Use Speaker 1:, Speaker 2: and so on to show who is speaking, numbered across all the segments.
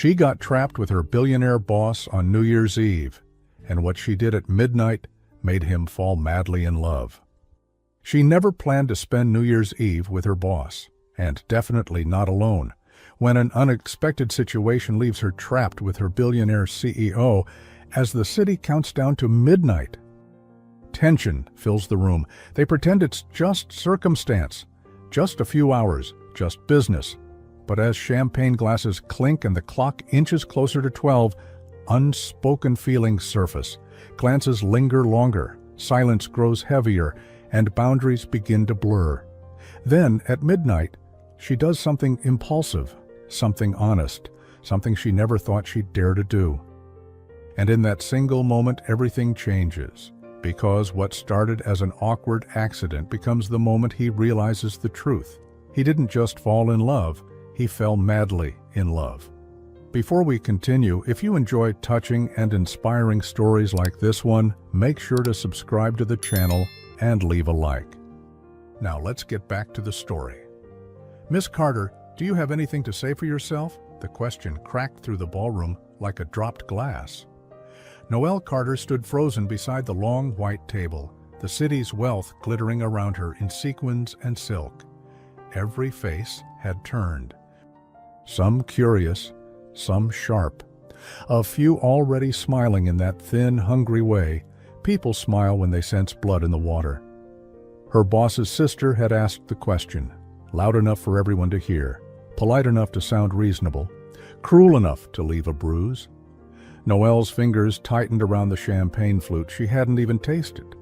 Speaker 1: She got trapped with her billionaire boss on New Year's Eve, and what she did at midnight made him fall madly in love. She never planned to spend New Year's Eve with her boss, and definitely not alone, when an unexpected situation leaves her trapped with her billionaire CEO as the city counts down to midnight. Tension fills the room. They pretend it's just circumstance, just a few hours, just business. But as champagne glasses clink and the clock inches closer to 12, unspoken feelings surface. Glances linger longer, silence grows heavier, and boundaries begin to blur. Then, at midnight, she does something impulsive, something honest, something she never thought she'd dare to do. And in that single moment, everything changes, because what started as an awkward accident becomes the moment he realizes the truth. He didn't just fall in love, he fell madly in love. Before we continue, if you enjoy touching and inspiring stories like this one, make sure to subscribe to the channel and leave a like. Now let's get back to the story. Miss Carter, do you have anything to say for yourself? The question cracked through the ballroom like a dropped glass. Noelle Carter stood frozen beside the long white table, the city's wealth glittering around her in sequins and silk. Every face had turned. Some curious, some sharp. A few already smiling in that thin, hungry way. People smile when they sense blood in the water. Her boss's sister had asked the question, loud enough for everyone to hear, polite enough to sound reasonable, cruel enough to leave a bruise. Noelle's fingers tightened around the champagne flute she hadn't even tasted.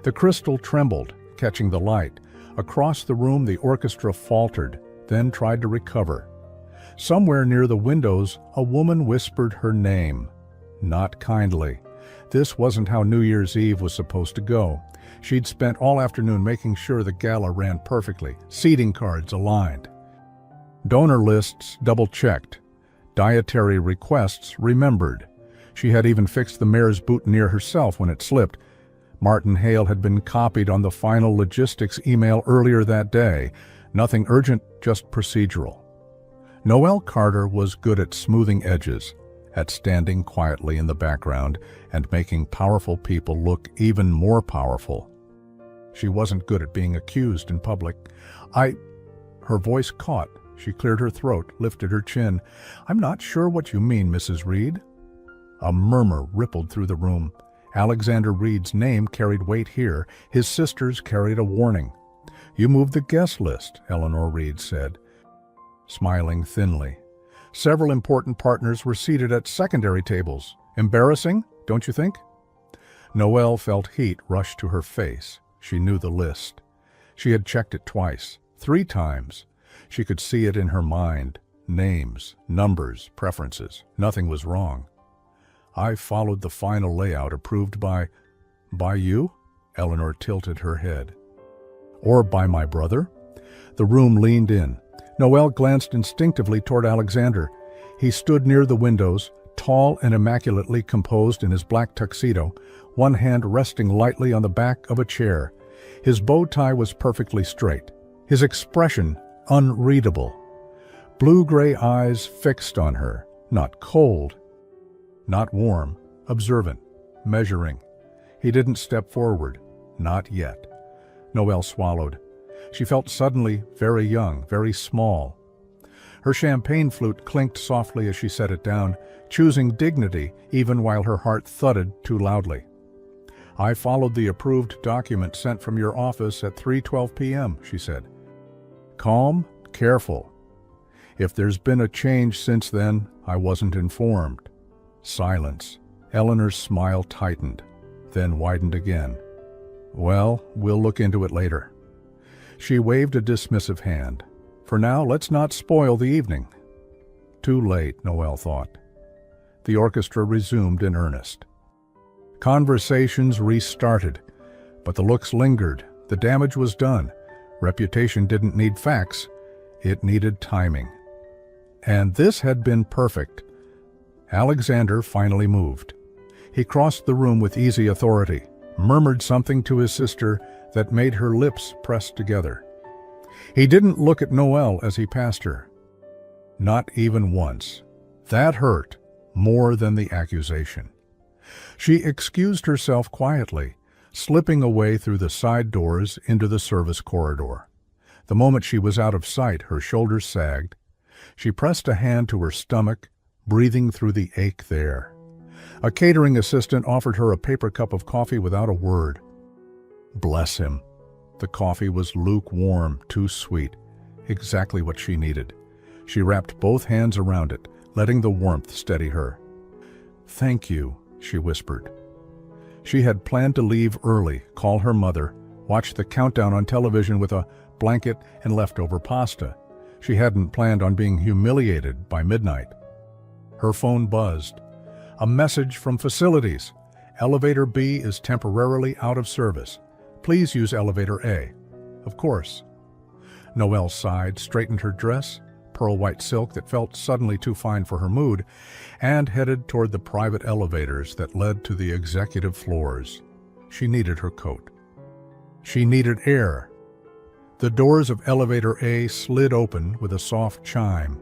Speaker 1: The crystal trembled, catching the light. Across the room the orchestra faltered, then tried to recover. Somewhere near the windows, a woman whispered her name. Not kindly. This wasn't how New Year's Eve was supposed to go. She'd spent all afternoon making sure the gala ran perfectly, seating cards aligned. Donor lists double-checked. Dietary requests remembered. She had even fixed the mayor's boutonniere herself when it slipped. Martin Hale had been copied on the final logistics email earlier that day. Nothing urgent, just procedural. Noelle Carter was good at smoothing edges, at standing quietly in the background and making powerful people look even more powerful. She wasn't good at being accused in public. Her voice caught. She cleared her throat, lifted her chin. "I'm not sure what you mean, Mrs. Reed." A murmur rippled through the room. Alexander Reed's name carried weight here. His sisters carried a warning. "You moved the guest list," Eleanor Reed said, smiling thinly. Several important partners were seated at secondary tables. Embarrassing, don't you think? Noelle felt heat rush to her face. She knew the list. She had checked it twice, 3 times. She could see it in her mind. Names, numbers, preferences. Nothing was wrong. "I followed the final layout approved by you?" Eleanor tilted her head. "Or by my brother?" The room leaned in. Noelle glanced instinctively toward Alexander. He stood near the windows, tall and immaculately composed in his black tuxedo, one hand resting lightly on the back of a chair. His bow tie was perfectly straight, his expression unreadable. Blue-gray eyes fixed on her, not cold, not warm, observant, measuring. He didn't step forward, not yet. Noelle swallowed. She felt suddenly very young, very small. Her champagne flute clinked softly as she set it down, choosing dignity even while her heart thudded too loudly. "I followed the approved document sent from your office at 3:12 p.m., she said. Calm, careful. If there's been a change since then, I wasn't informed. Silence. Eleanor's smile tightened, then widened again. Well, we'll look into it later. She waved a dismissive hand. For now, let's not spoil the evening. Too late, Noelle thought. The orchestra resumed in earnest. Conversations restarted, but the looks lingered. The damage was done. Reputation didn't need facts. It needed timing. And this had been perfect. Alexander finally moved. He crossed the room with easy authority, murmured something to his sister that made her lips press together. He didn't look at Noelle as he passed her. Not even once. That hurt more than the accusation. She excused herself quietly, slipping away through the side doors into the service corridor. The moment she was out of sight, her shoulders sagged. She pressed a hand to her stomach, breathing through the ache there. A catering assistant offered her a paper cup of coffee without a word. Bless him. The coffee was lukewarm, too sweet, exactly what she needed. She wrapped both hands around it, letting the warmth steady her. "Thank you," she whispered. She had planned to leave early, call her mother, watch the countdown on television with a blanket and leftover pasta. She hadn't planned on being humiliated by midnight. Her phone buzzed. A message from facilities. Elevator B is temporarily out of service. Please use elevator A. Of course. Noelle sighed, straightened her dress, pearl white silk that felt suddenly too fine for her mood, and headed toward the private elevators that led to the executive floors. She needed her coat. She needed air. The doors of elevator A slid open with a soft chime.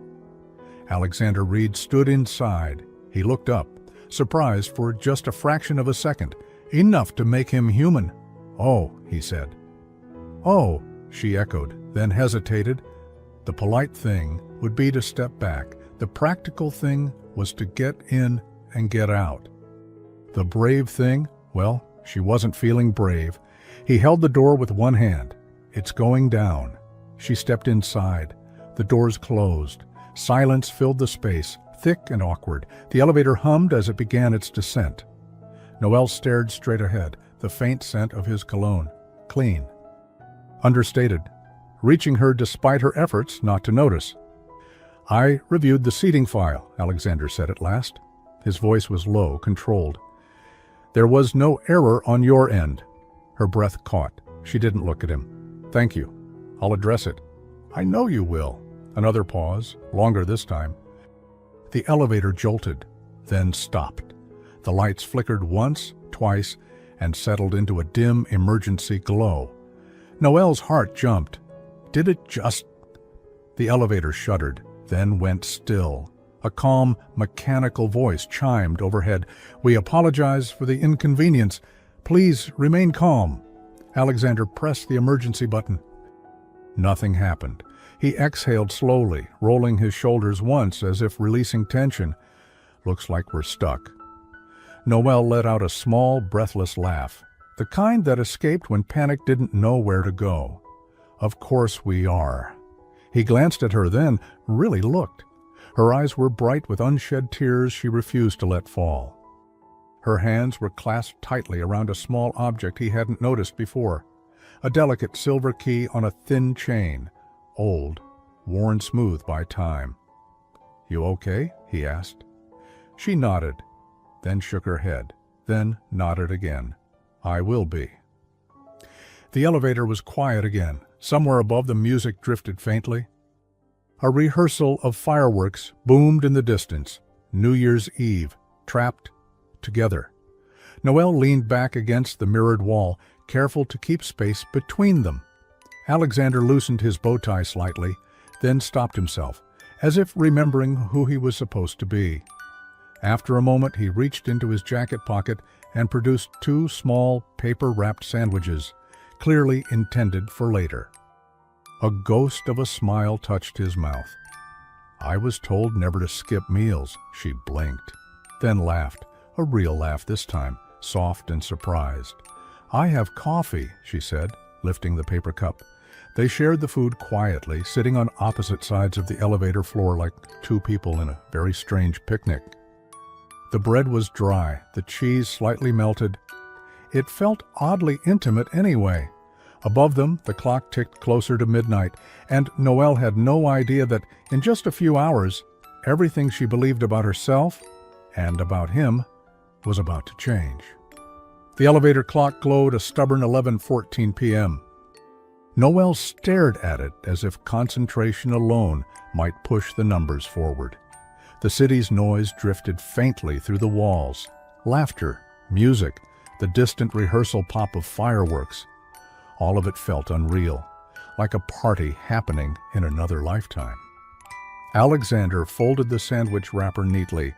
Speaker 1: Alexander Reed stood inside. He looked up, surprised for just a fraction of a second, enough to make him human. "Oh," he said. "Oh," she echoed, then hesitated. The polite thing would be to step back. The practical thing was to get in and get out. The brave thing, well, she wasn't feeling brave. He held the door with one hand. "It's going down." She stepped inside. The doors closed. Silence filled the space, thick and awkward. The elevator hummed as it began its descent. Noelle stared straight ahead, the faint scent of his cologne. Clean. Understated. Reaching her despite her efforts not to notice. "I reviewed the seating file," Alexander said at last. His voice was low, controlled. "There was no error on your end." Her breath caught. She didn't look at him. "Thank you. I'll address it." "I know you will." Another pause, longer this time. The elevator jolted, then stopped. The lights flickered once, twice, and settled into a dim emergency glow. Noelle's heart jumped. Did it just... The elevator shuddered, then went still. A calm, mechanical voice chimed overhead. "We apologize for the inconvenience. Please remain calm." Alexander pressed the emergency button. Nothing happened. He exhaled slowly, rolling his shoulders once as if releasing tension. "Looks like we're stuck." Noelle let out a small, breathless laugh, the kind that escaped when panic didn't know where to go. "Of course we are." He glanced at her then, really looked. Her eyes were bright with unshed tears she refused to let fall. Her hands were clasped tightly around a small object he hadn't noticed before. A delicate silver key on a thin chain, old, worn smooth by time. "You okay?" he asked. She nodded, then shook her head, then nodded again. "I will be." The elevator was quiet again. Somewhere above, the music drifted faintly. A rehearsal of fireworks boomed in the distance. New Year's Eve, trapped together. Noelle leaned back against the mirrored wall, careful to keep space between them. Alexander loosened his bow tie slightly, then stopped himself, as if remembering who he was supposed to be. After a moment, he reached into his jacket pocket and produced 2 small, paper-wrapped sandwiches, clearly intended for later. A ghost of a smile touched his mouth. "I was told never to skip meals," she blinked, then laughed, a real laugh this time, soft and surprised. "I have coffee," she said, lifting the paper cup. They shared the food quietly, sitting on opposite sides of the elevator floor like 2 people in a very strange picnic. The bread was dry, the cheese slightly melted. It felt oddly intimate anyway. Above them, the clock ticked closer to midnight, and Noelle had no idea that in just a few hours, everything she believed about herself and about him was about to change. The elevator clock glowed a stubborn 11:14 p.m. Noelle stared at it as if concentration alone might push the numbers forward. The city's noise drifted faintly through the walls. Laughter, music, the distant rehearsal pop of fireworks. All of it felt unreal, like a party happening in another lifetime. Alexander folded the sandwich wrapper neatly,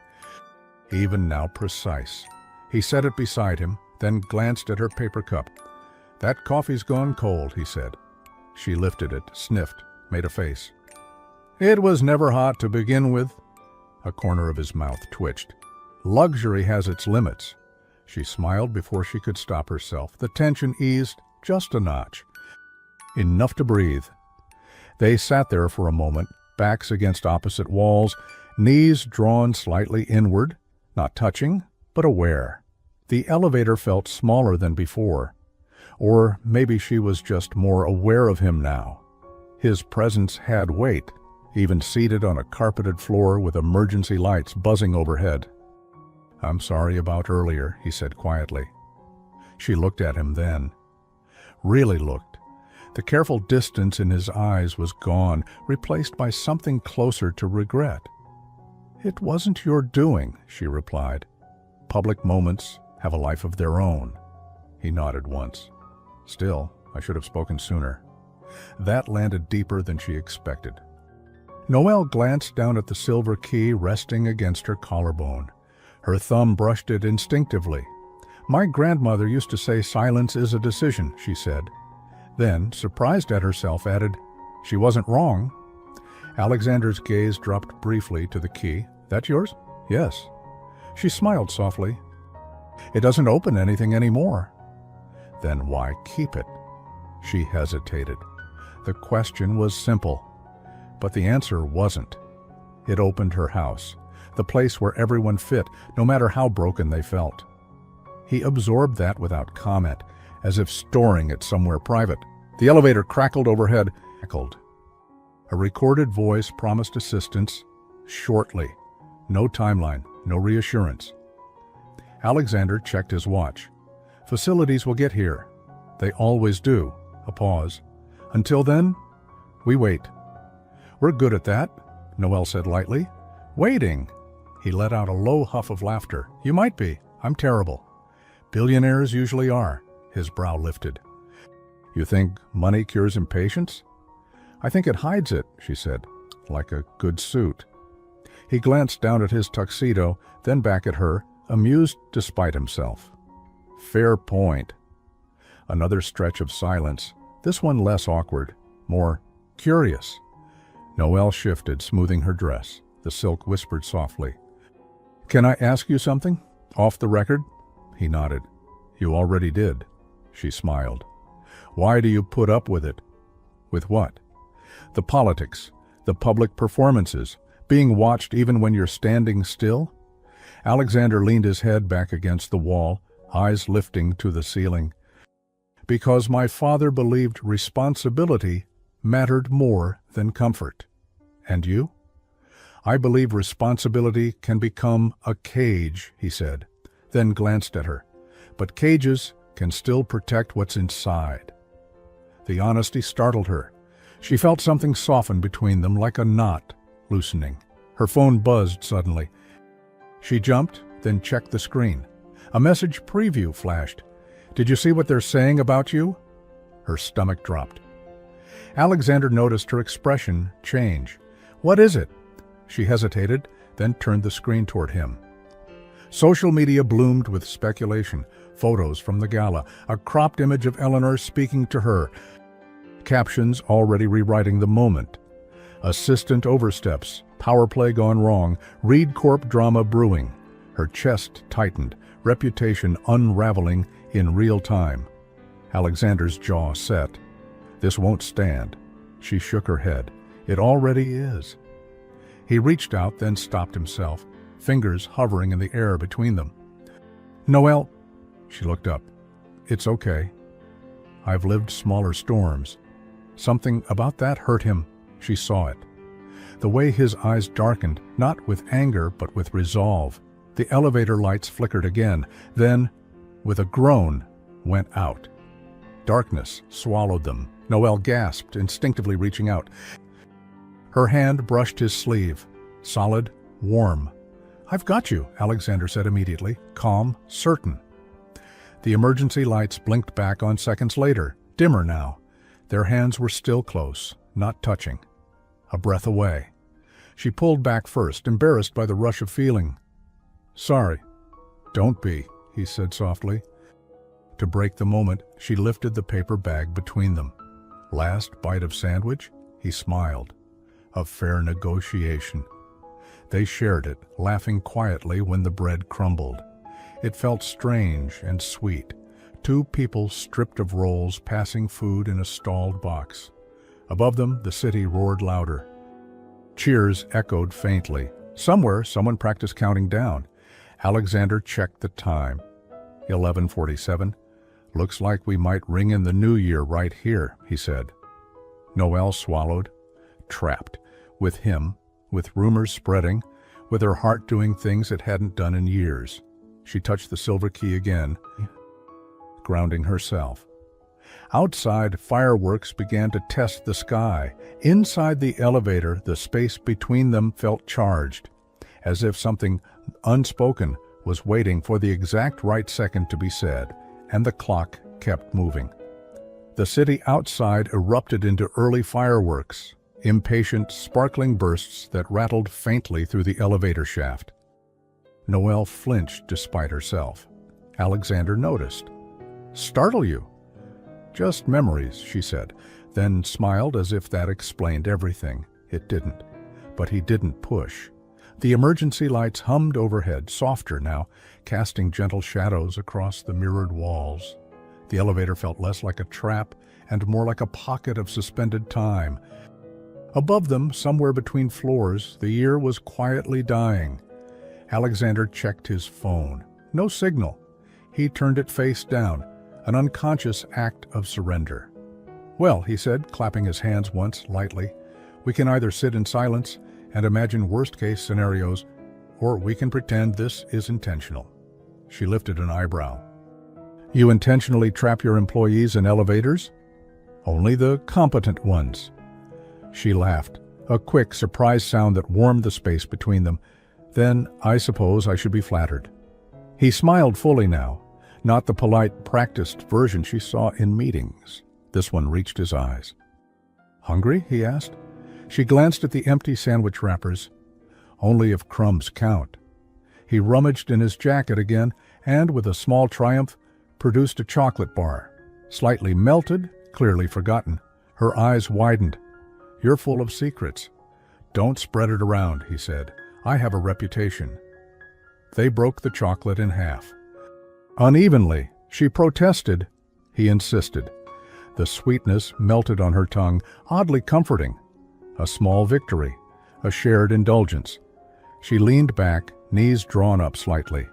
Speaker 1: even now precise. He set it beside him, then glanced at her paper cup. "That coffee's gone cold," he said. She lifted it, sniffed, made a face. "It was never hot to begin with." A corner of his mouth twitched. "Luxury has its limits." She smiled before she could stop herself. The tension eased just a notch. Enough to breathe. They sat there for a moment, backs against opposite walls, knees drawn slightly inward, not touching, but aware. The elevator felt smaller than before. Or maybe she was just more aware of him now. His presence had weight, even seated on a carpeted floor with emergency lights buzzing overhead. "I'm sorry about earlier," he said quietly. She looked at him then. Really looked. The careful distance in his eyes was gone, replaced by something closer to regret. "It wasn't your doing," she replied. "Public moments have a life of their own." He nodded once. "Still, I should have spoken sooner." That landed deeper than she expected. Noelle glanced down at the silver key resting against her collarbone. Her thumb brushed it instinctively. "My grandmother used to say silence is a decision," she said. Then, surprised at herself, added, "She wasn't wrong." Alexander's gaze dropped briefly to the key. "That yours?" "Yes." She smiled softly. "It doesn't open anything anymore." "Then why keep it?" She hesitated. The question was simple, but the answer wasn't. It opened her house, the place where everyone fit, no matter how broken they felt. He absorbed that without comment, as if storing it somewhere private. The elevator crackled overhead. A recorded voice promised assistance shortly. No timeline, no reassurance. Alexander checked his watch. "Facilities will get here. They always do." A pause. "Until then, we wait." "We're good at that," Noelle said lightly. "Waiting." He let out a low huff of laughter. "You might be. I'm terrible." "Billionaires usually are." His brow lifted. "You think money cures impatience?" "I think it hides it," she said, "like a good suit." He glanced down at his tuxedo, then back at her, amused despite himself. "Fair point." Another stretch of silence, this one less awkward, more curious. Noelle shifted, smoothing her dress. The silk whispered softly. "Can I ask you something? Off the record?" He nodded. "You already did." She smiled. "Why do you put up with it?" "With what?" "The politics, the public performances, being watched even when you're standing still." Alexander leaned his head back against the wall, eyes lifting to the ceiling. "Because my father believed responsibility mattered more than comfort." "And you?" "I believe responsibility can become a cage," he said, then glanced at her. "But cages can still protect what's inside." The honesty startled her. She felt something soften between them, like a knot loosening. Her phone buzzed suddenly. She jumped, then checked the screen. A message preview flashed. "Did you see what they're saying about you?" Her stomach dropped. Alexander noticed her expression change. "What is it?" She hesitated, then turned the screen toward him. Social media bloomed with speculation. Photos from the gala, a cropped image of Eleanor speaking to her. Captions already rewriting the moment. Assistant oversteps, power play gone wrong, Reed Corp drama brewing. Her chest tightened, reputation unraveling in real time. Alexander's jaw set. "This won't stand." She shook her head. "It already is." He reached out, then stopped himself, fingers hovering in the air between them. "Noelle," she looked up. "It's okay. I've lived smaller storms." Something about that hurt him. She saw it. The way his eyes darkened, not with anger, but with resolve. The elevator lights flickered again, then, with a groan, went out. Darkness swallowed them. Noelle gasped, instinctively reaching out. Her hand brushed his sleeve. Solid, warm. "I've got you," Alexander said immediately, calm, certain. The emergency lights blinked back on seconds later, dimmer now. Their hands were still close, not touching. A breath away. She pulled back first, embarrassed by the rush of feeling. "Sorry." "Don't be," he said softly. To break the moment, she lifted the paper bag between them. "Last bite of sandwich?" He smiled. A fair negotiation. They shared it, laughing quietly when the bread crumbled. It felt strange and sweet. Two people stripped of roles passing food in a stalled box. Above them, the city roared louder. Cheers echoed faintly. Somewhere, someone practiced counting down. Alexander checked the time. 11:47. "Looks like we might ring in the new year right here," he said. Noelle swallowed. Trapped. With him, with rumors spreading, with her heart doing things it hadn't done in years. She touched the silver key again, grounding herself. Outside, fireworks began to test the sky. Inside the elevator, the space between them felt charged, as if something unspoken was waiting for the exact right second to be said, and the clock kept moving. The city outside erupted into early fireworks, impatient, sparkling bursts that rattled faintly through the elevator shaft. Noelle flinched despite herself. Alexander noticed. "Startle you?" "Just memories," she said, then smiled as if that explained everything. It didn't. But he didn't push. The emergency lights hummed overhead, softer now, casting gentle shadows across the mirrored walls. The elevator felt less like a trap and more like a pocket of suspended time. Above them, somewhere between floors, the year was quietly dying. Alexander checked his phone. No signal. He turned it face down, an unconscious act of surrender. "Well," he said, clapping his hands once lightly, "we can either sit in silence and imagine worst-case scenarios, or we can pretend this is intentional." She lifted an eyebrow. "You intentionally trap your employees in elevators?" "Only the competent ones." She laughed, a quick, surprised sound that warmed the space between them. "Then I suppose I should be flattered." He smiled fully now, not the polite, practiced version she saw in meetings. This one reached his eyes. "Hungry?" he asked. She glanced at the empty sandwich wrappers. "Only if crumbs count." He rummaged in his jacket again and, with a small triumph, produced a chocolate bar. Slightly melted, clearly forgotten. Her eyes widened. "You're full of secrets." "Don't spread it around," he said. "I have a reputation." They broke the chocolate in half. Unevenly, she protested. He insisted. The sweetness melted on her tongue, oddly comforting. A small victory, a shared indulgence. She leaned back, knees drawn up slightly.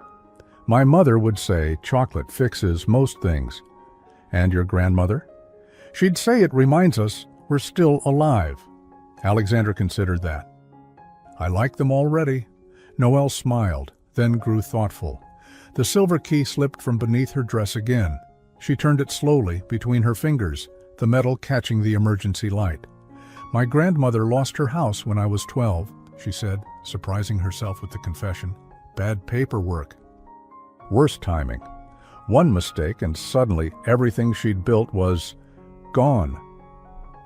Speaker 1: "My mother would say chocolate fixes most things." "And your grandmother?" "She'd say it reminds us we're still alive." Alexander considered that. "I like them already." Noelle smiled, then grew thoughtful. The silver key slipped from beneath her dress again. She turned it slowly between her fingers, the metal catching the emergency light. "My grandmother lost her house when I was 12, she said, surprising herself with the confession. "Bad paperwork." Worse timing. One mistake, and suddenly everything she'd built was gone.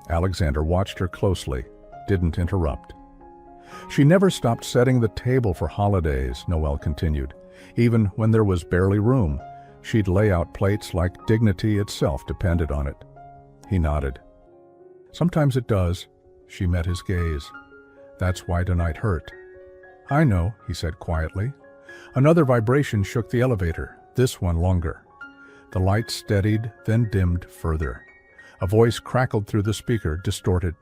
Speaker 1: Alexander watched her closely, didn't interrupt. "She never stopped setting the table for holidays," Noelle continued. "Even when there was barely room, she'd lay out plates like dignity itself depended on it." He nodded. "Sometimes it does." She met his gaze. "That's why tonight hurt." "I know," he said quietly. Another vibration shook the elevator, this one longer. The light steadied, then dimmed further. A voice crackled through the speaker, distorted.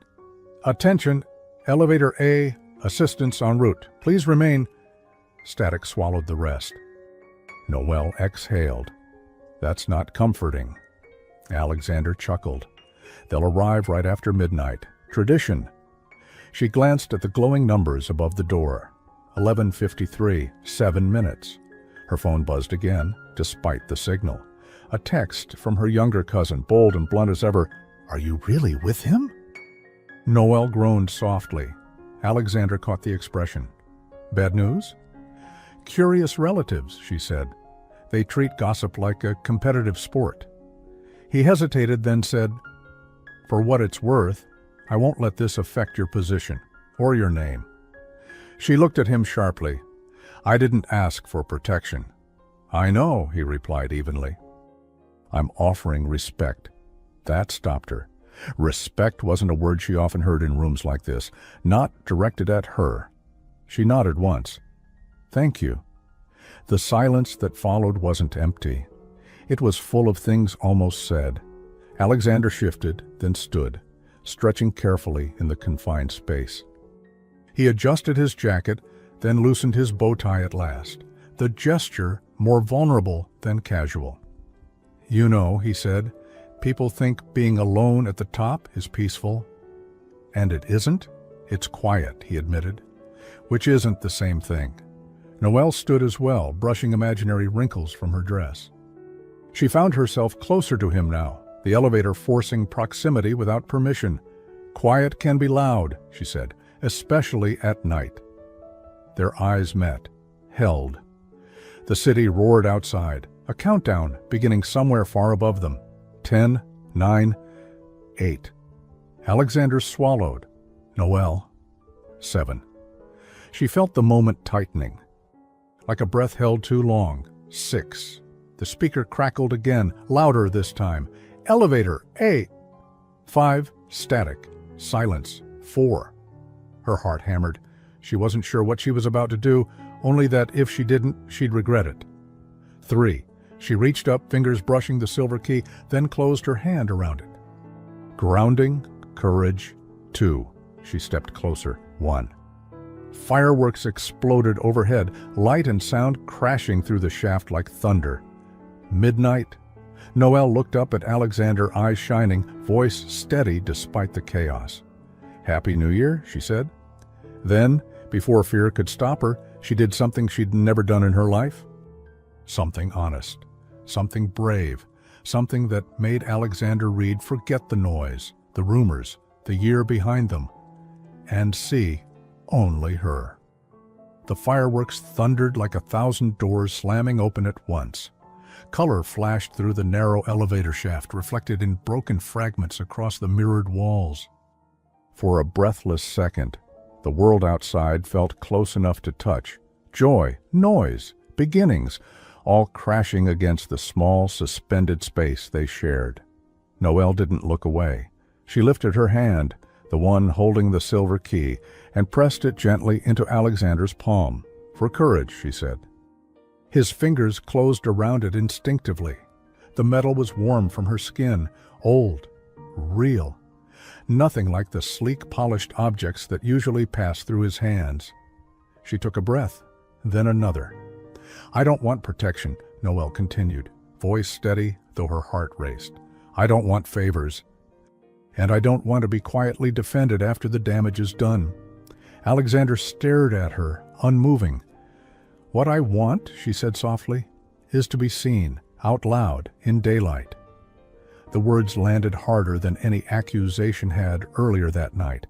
Speaker 1: "Attention! Elevator A, assistance en route. Please remain." Static swallowed the rest. Noelle exhaled. "That's not comforting." Alexander chuckled. "They'll arrive right after midnight. Tradition." She glanced at the glowing numbers above the door. 11:53, 7 minutes. Her phone buzzed again, despite the signal. A text from her younger cousin, bold and blunt as ever. "Are you really with him?" Noelle groaned softly. Alexander caught the expression. "Bad news?" "Curious relatives," she said. "They treat gossip like a competitive sport." He hesitated, then said, "For what it's worth, I won't let this affect your position or your name." She looked at him sharply. "I didn't ask for protection." "I know," he replied evenly. "I'm offering respect." That stopped her. Respect wasn't a word she often heard in rooms like this, not directed at her. She nodded once. "Thank you." The silence that followed wasn't empty. It was full of things almost said. Alexander shifted, then stood, stretching carefully in the confined space. He adjusted his jacket, then loosened his bow tie at last, the gesture more vulnerable than casual. "You know," he said, "people think being alone at the top is peaceful." "And it isn't? It's quiet," he admitted, "which isn't the same thing." Noelle stood as well, brushing imaginary wrinkles from her dress. She found herself closer to him now, the elevator forcing proximity without permission. "Quiet can be loud," she said, "especially at night." Their eyes met, held. The city roared outside, a countdown beginning somewhere far above them. 10, 9, 8. Alexander swallowed. Noelle. 7. She felt the moment tightening. Like a breath held too long. 6. The speaker crackled again, louder this time. "Elevator, 8. 5. Static. Silence. 4. Her heart hammered. She wasn't sure what she was about to do, only that if she didn't, she'd regret it. 3. She reached up, fingers brushing the silver key, then closed her hand around it. Grounding, courage. 2. She stepped closer. 1. Fireworks exploded overhead, light and sound crashing through the shaft like thunder. Midnight. Noelle looked up at Alexander, eyes shining, voice steady despite the chaos. "Happy New Year," she said. Then, before fear could stop her, she did something she'd never done in her life. Something honest, something brave, something that made Alexander Reed forget the noise, the rumors, the year behind them, and see only her. The fireworks thundered like 1,000 doors slamming open at once. Color flashed through the narrow elevator shaft, reflected in broken fragments across the mirrored walls. For a breathless second, the world outside felt close enough to touch. Joy, noise, beginnings, all crashing against the small, suspended space they shared. Noelle didn't look away. She lifted her hand, the one holding the silver key, and pressed it gently into Alexander's palm. "For courage," she said. His fingers closed around it instinctively. The metal was warm from her skin, old, real. Nothing like the sleek, polished objects that usually pass through his hands. She took a breath, then another. "I don't want protection," Noelle continued, voice steady, though her heart raced. "I don't want favors. And I don't want to be quietly defended after the damage is done." Alexander stared at her, unmoving. "What I want," she said softly, "is to be seen, out loud, in daylight." The words landed harder than any accusation had earlier that night.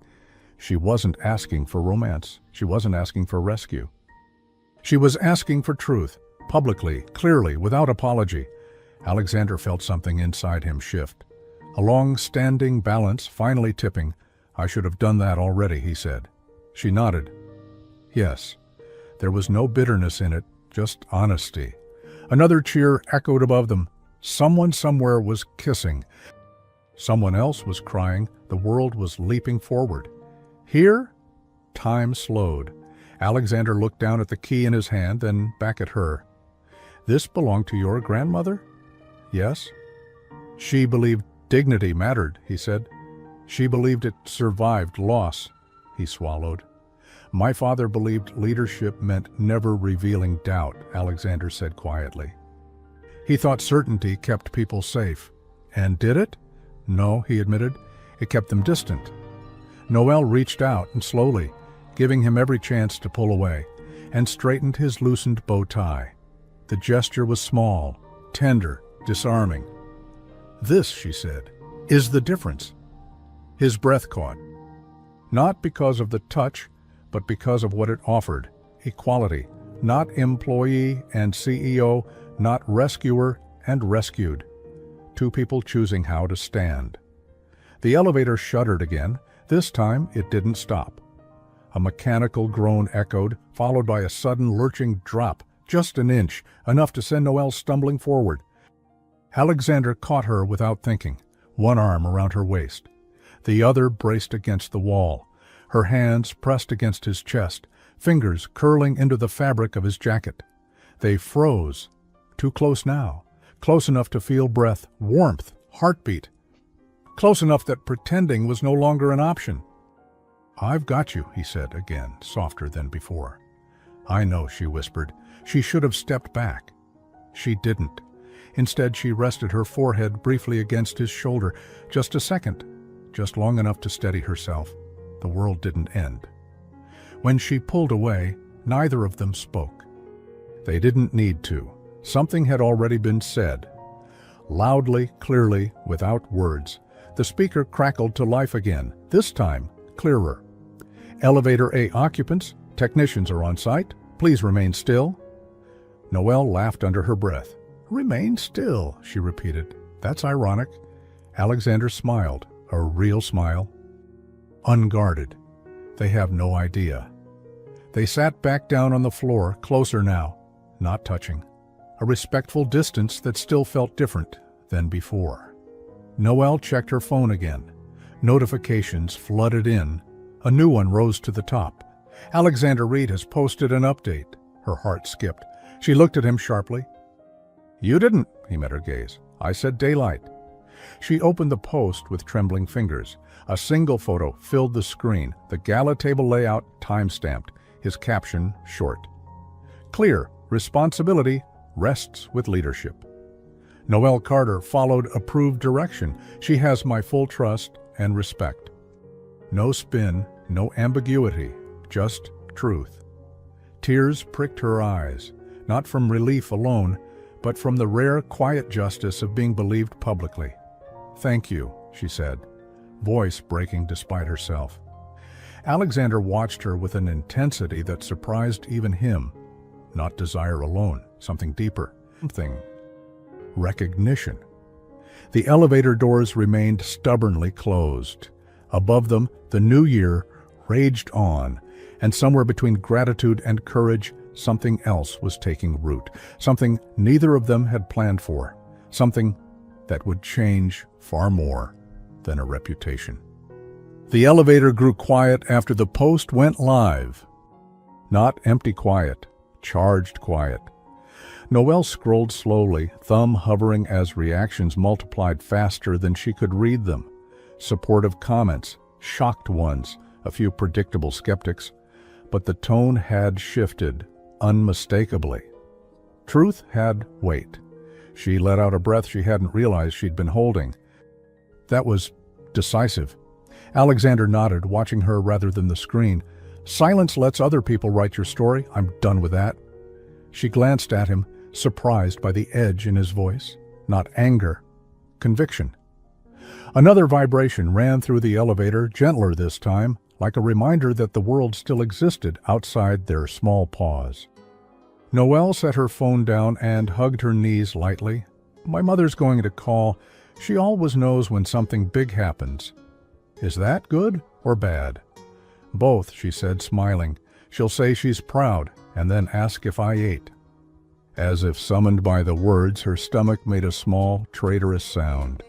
Speaker 1: She wasn't asking for romance. She wasn't asking for rescue. She was asking for truth, publicly, clearly, without apology. Alexander felt something inside him shift. A long-standing balance finally tipping. "I should have done that already," he said. She nodded. Yes. There was no bitterness in it, just honesty. Another cheer echoed above them. Someone somewhere was kissing. Someone else was crying. The world was leaping forward. Here? Time slowed. Alexander looked down at the key in his hand, then back at her. "This belonged to your grandmother?" "Yes." "She believed dignity mattered," he said. "She believed it survived loss." He swallowed. "My father believed leadership meant never revealing doubt," Alexander said quietly. "He thought certainty kept people safe." "And did it?" "No," he admitted. "It kept them distant." Noelle reached out and slowly, giving him every chance to pull away, and straightened his loosened bow tie. The gesture was small, tender, disarming. "This," she said, "is the difference." His breath caught. Not because of the touch, but because of what it offered. Equality. Not employee and CEO, not rescuer and rescued. Two people choosing how to stand. The elevator shuddered again. This time it didn't stop. A mechanical groan echoed, followed by a sudden lurching drop, just an inch, enough to send Noelle stumbling forward. Alexander caught her without thinking, one arm around her waist. The other braced against the wall, her hands pressed against his chest, fingers curling into the fabric of his jacket. They froze, too close now, close enough to feel breath, warmth, heartbeat. Close enough that pretending was no longer an option. "I've got you," he said again, softer than before. "I know," she whispered. She should have stepped back. She didn't. Instead, she rested her forehead briefly against his shoulder. Just a second, just long enough to steady herself. The world didn't end. When she pulled away, neither of them spoke. They didn't need to. Something had already been said. Loudly, clearly, without words, the speaker crackled to life again, this time clearer. "Elevator A occupants, technicians are on site. Please remain still." Noelle laughed under her breath. "Remain still," she repeated. "That's ironic." Alexander smiled, a real smile. Unguarded. They have no idea. They sat back down on the floor, closer now, not touching. A respectful distance that still felt different than before. Noelle checked her phone again. Notifications flooded in. A new one rose to the top. "Alexander Reed has posted an update." Her heart skipped. She looked at him sharply. "You didn't," he met her gaze. "I said daylight." She opened the post with trembling fingers. A single photo filled the screen, the gala table layout time-stamped, his caption short. "Clear, responsibility rests with leadership." Noelle Carter followed approved direction. "She has my full trust and respect." No spin, no ambiguity, just truth. Tears pricked her eyes, not from relief alone, but from the rare, quiet justice of being believed publicly. "Thank you," she said, voice breaking despite herself. Alexander watched her with an intensity that surprised even him. Not desire alone, something deeper, something. Recognition. The elevator doors remained stubbornly closed. Above them, the new year raged on, and somewhere between gratitude and courage, something else was taking root, something neither of them had planned for, something that would change far more than a reputation. The elevator grew quiet after the post went live. Not empty quiet, charged quiet. Noelle scrolled slowly, thumb hovering as reactions multiplied faster than she could read them. Supportive comments, shocked ones, a few predictable skeptics, but the tone had shifted unmistakably. Truth had weight. She let out a breath she hadn't realized she'd been holding. That was decisive. Alexander nodded, watching her rather than the screen. "Silence lets other people write your story. I'm done with that." She glanced at him, surprised by the edge in his voice. Not anger, conviction. Another vibration ran through the elevator, gentler this time, like a reminder that the world still existed outside their small paws. Noelle set her phone down and hugged her knees lightly. "My mother's going to call. She always knows when something big happens." "Is that good or bad?" "Both," she said, smiling. "She'll say she's proud and then ask if I ate." As if summoned by the words, her stomach made a small, traitorous sound.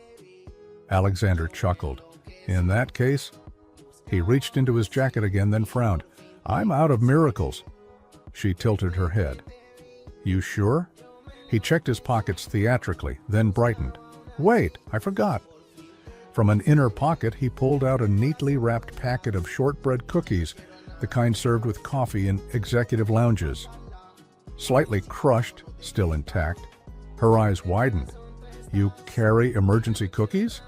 Speaker 1: Alexander chuckled. "In that case?" He reached into his jacket again, then frowned. "I'm out of miracles." She tilted her head. "You sure?" He checked his pockets theatrically, then brightened. "Wait, I forgot." From an inner pocket, he pulled out a neatly wrapped packet of shortbread cookies, the kind served with coffee in executive lounges. Slightly crushed, still intact, her eyes widened. "You carry emergency cookies?"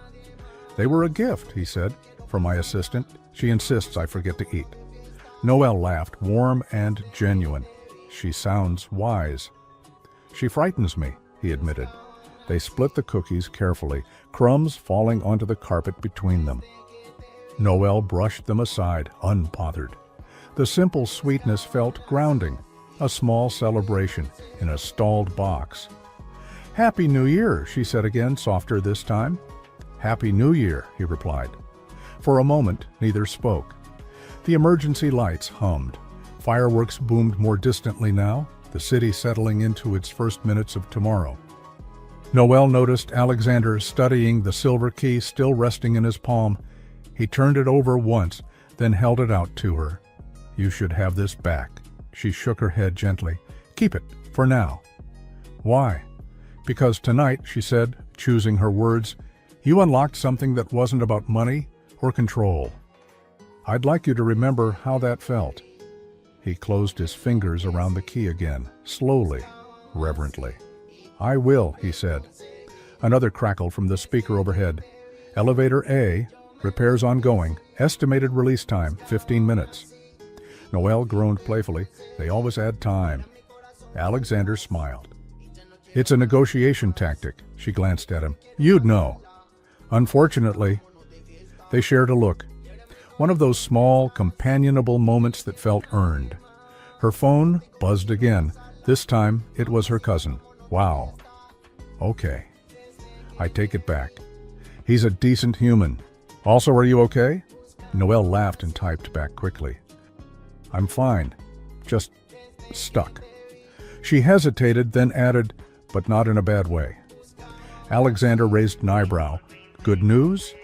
Speaker 1: "They were a gift," he said, "from my assistant. She insists I forget to eat." Noelle laughed, warm and genuine. "She sounds wise." "She frightens me," he admitted. They split the cookies carefully, crumbs falling onto the carpet between them. Noelle brushed them aside, unbothered. The simple sweetness felt grounding, a small celebration in a stalled box. "Happy New Year," she said again, softer this time. "Happy New Year," he replied. For a moment, neither spoke. The emergency lights hummed. Fireworks boomed more distantly now, the city settling into its first minutes of tomorrow. Noel noticed Alexander studying the silver key still resting in his palm. He turned it over once, then held it out to her. "You should have this back." She shook her head gently. "Keep it, for now." "Why?" "Because tonight," she said, choosing her words, "you unlocked something that wasn't about money or control. I'd like you to remember how that felt." He closed his fingers around the key again, slowly, reverently. "I will," he said. Another crackle from the speaker overhead. "Elevator A, repairs ongoing, estimated release time, 15 minutes. Noel groaned playfully. They always add time. Alexander smiled. "It's a negotiation tactic," she glanced at him. "You'd know." Unfortunately, they shared a look. One of those small, companionable moments that felt earned. Her phone buzzed again. This time, it was her cousin. "Wow. Okay. I take it back. He's a decent human. Also, are you okay?" Noel laughed and typed back quickly. "I'm fine. Just stuck." She hesitated, then added, "But not in a bad way." Alexander raised an eyebrow. "Good news?"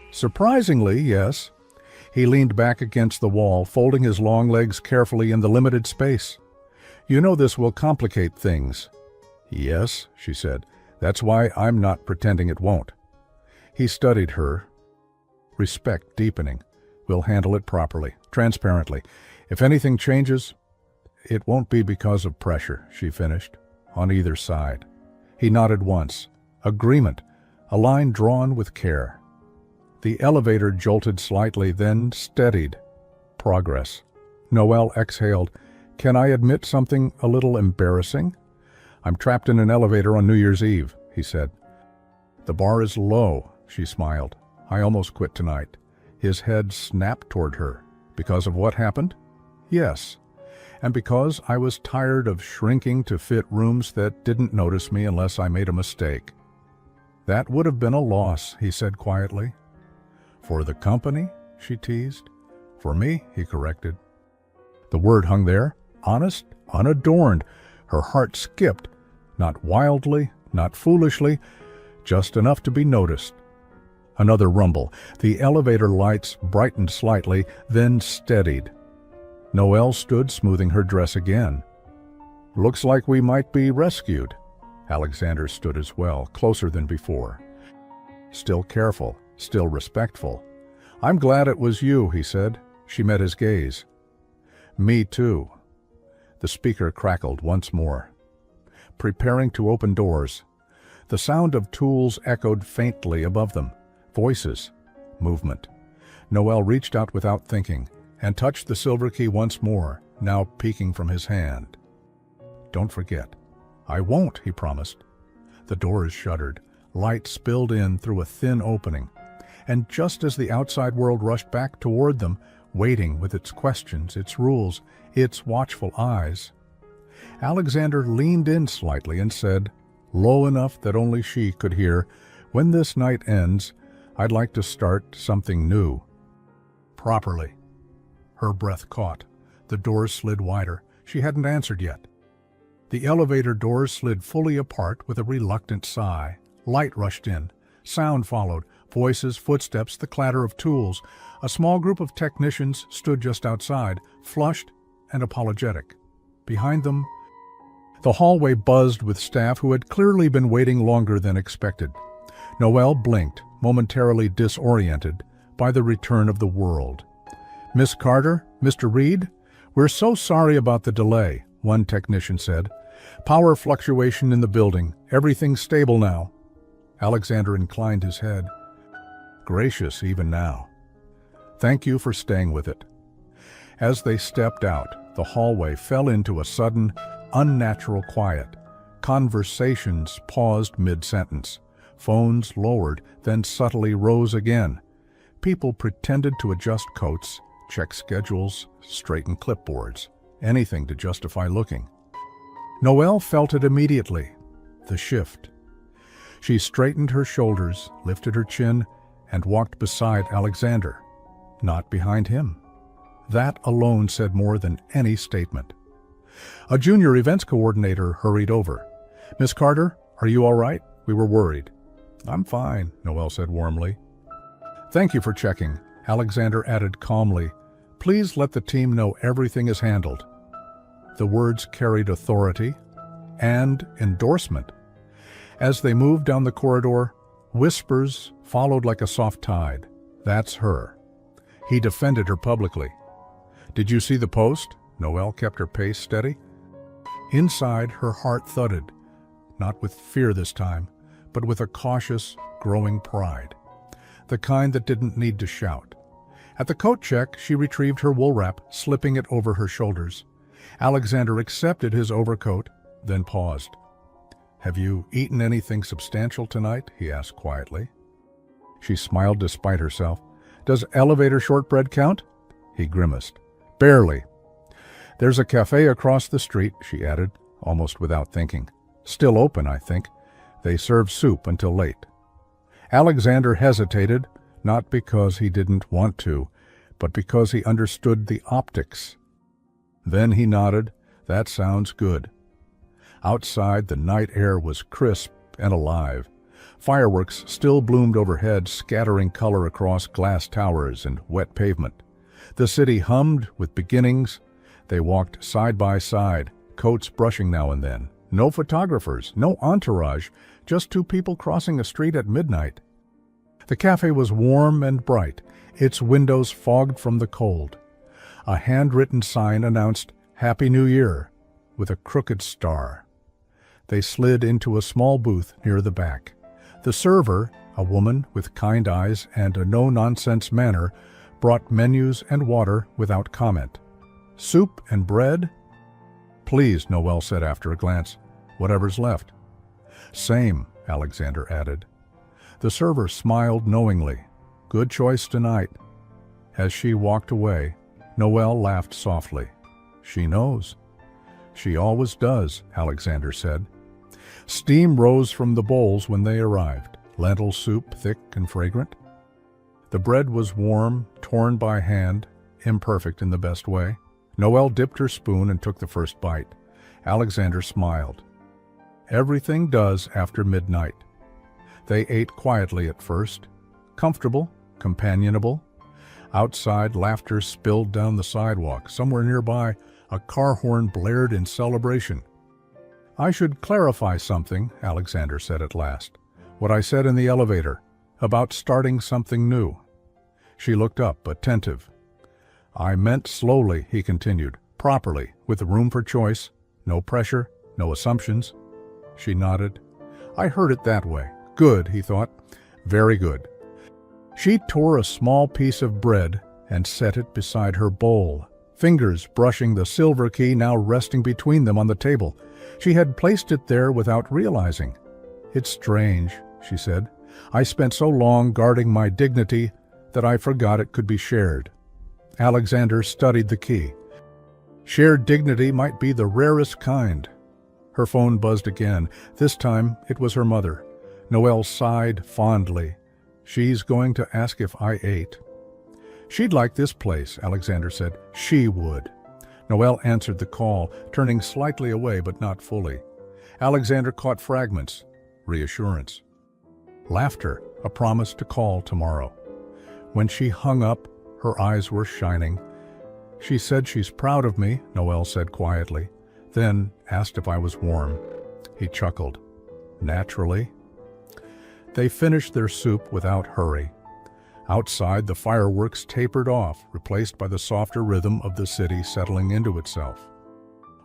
Speaker 1: "Surprisingly, yes." He leaned back against the wall, folding his long legs carefully in the limited space. "You know this will complicate things." "Yes," she said. "That's why I'm not pretending it won't." He studied her, respect deepening. "We'll handle it properly, transparently. If anything changes, it won't be because of pressure," she finished, "on either side." He nodded once. Agreement, a line drawn with care. The elevator jolted slightly, then steadied. Progress. Noel exhaled. "Can I admit something a little embarrassing? I'm trapped in an elevator on New Year's Eve," he said. "The bar is low," she smiled. "I almost quit tonight." His head snapped toward her. "Because of what happened?" "Yes. And because I was tired of shrinking to fit rooms that didn't notice me unless I made a mistake." "That would have been a loss," he said quietly. "For the company?" she teased. "For me," he corrected. The word hung there, honest, unadorned. Her heart skipped, not wildly, not foolishly, just enough to be noticed. Another rumble. The elevator lights brightened slightly, then steadied. Noel stood smoothing her dress again. "Looks like we might be rescued." Alexander stood as well, closer than before. Still careful, still respectful. "I'm glad it was you," he said. She met his gaze. "Me too." The speaker crackled once more. Preparing to open doors. The sound of tools echoed faintly above them. Voices. Movement. Noel reached out without thinking and touched the silver key once more, now peeking from his hand. "Don't forget." "I won't," he promised. The doors shuddered. Light spilled in through a thin opening. And just as the outside world rushed back toward them, waiting with its questions, its rules, its watchful eyes, Alexander leaned in slightly and said, low enough that only she could hear, "When this night ends, I'd like to start something new. Properly." Her breath caught. The doors slid wider. She hadn't answered yet. The elevator doors slid fully apart with a reluctant sigh. Light rushed in. Sound followed. Voices, footsteps, the clatter of tools. A small group of technicians stood just outside, flushed and apologetic. Behind them, the hallway buzzed with staff who had clearly been waiting longer than expected. Noel blinked, momentarily disoriented by the return of the world. "Miss Carter, Mr. Reed, we're so sorry about the delay," one technician said. "Power fluctuation in the building. Everything's stable now." Alexander inclined his head. Gracious even now. "Thank you for staying with it." As they stepped out, the hallway fell into a sudden, unnatural quiet. Conversations paused mid-sentence. Phones lowered, then subtly rose again. People pretended to adjust coats, check schedules, straighten clipboards. Anything to justify looking. Noel felt it immediately. The shift. She straightened her shoulders, lifted her chin, and walked beside Alexander, not behind him. That alone said more than any statement. A junior events coordinator hurried over. "Miss Carter, are you all right? We were worried." "I'm fine," Noelle said warmly. "Thank you for checking," Alexander added calmly. "Please let the team know everything is handled." The words carried authority and endorsement. As they moved down the corridor, whispers followed like a soft tide. "That's her." He defended her publicly. "Did you see the post?" Noelle kept her pace steady. Inside, her heart thudded, not with fear this time, but with a cautious, growing pride. The kind that didn't need to shout. At the coat check, she retrieved her wool wrap, slipping it over her shoulders. Alexander accepted his overcoat, then paused. "Have you eaten anything substantial tonight?" he asked quietly. She smiled despite herself. "Does elevator shortbread count?" He grimaced. "Barely." "There's a cafe across the street," she added, almost without thinking. "Still open, I think. They serve soup until late." Alexander hesitated, not because he didn't want to, but because he understood the optics. Then he nodded. "That sounds good." Outside, the night air was crisp and alive. Fireworks still bloomed overhead, scattering color across glass towers and wet pavement. The city hummed with beginnings. They walked side by side, coats brushing now and then. No photographers, no entourage, just two people crossing a street at midnight. The cafe was warm and bright, its windows fogged from the cold. A handwritten sign announced "Happy New Year" with a crooked star. They slid into a small booth near the back. The server, a woman with kind eyes and a no-nonsense manner, brought menus and water without comment. "Soup and bread?" "Please," Noelle said after a glance. "Whatever's left." "Same," Alexander added. The server smiled knowingly. "Good choice tonight." As she walked away, Noelle laughed softly. "She knows." "She always does," Alexander said. Steam rose from the bowls when they arrived, lentil soup thick and fragrant. The bread was warm, torn by hand, imperfect in the best way. Noelle dipped her spoon and took the first bite. Alexander smiled. Everything does after midnight. They ate quietly at first, comfortable, companionable. Outside, laughter spilled down the sidewalk. Somewhere nearby, a car horn blared in celebration. "I should clarify something," Alexander said at last. "What I said in the elevator, about starting something new." She looked up, attentive. "I meant slowly," he continued, "properly, with room for choice, no pressure, no assumptions." She nodded. "I heard it that way." Good, he thought. Very good. She tore a small piece of bread and set it beside her bowl, fingers brushing the silver key now resting between them on the table. She had placed it there without realizing. "It's strange," she said. "I spent so long guarding my dignity that I forgot it could be shared." Alexander studied the key. Shared dignity might be the rarest kind. Her phone buzzed again. This time it was her mother. Noelle sighed fondly. "She's going to ask if I ate." "She'd like this place," Alexander said. "She would." Noelle answered the call, turning slightly away but not fully. Alexander caught fragments. Reassurance. Laughter, a promise to call tomorrow. When she hung up, her eyes were shining. "She said she's proud of me," Noelle said quietly, then asked if I was warm. He chuckled. "Naturally." They finished their soup without hurry. Outside, the fireworks tapered off, replaced by the softer rhythm of the city settling into itself.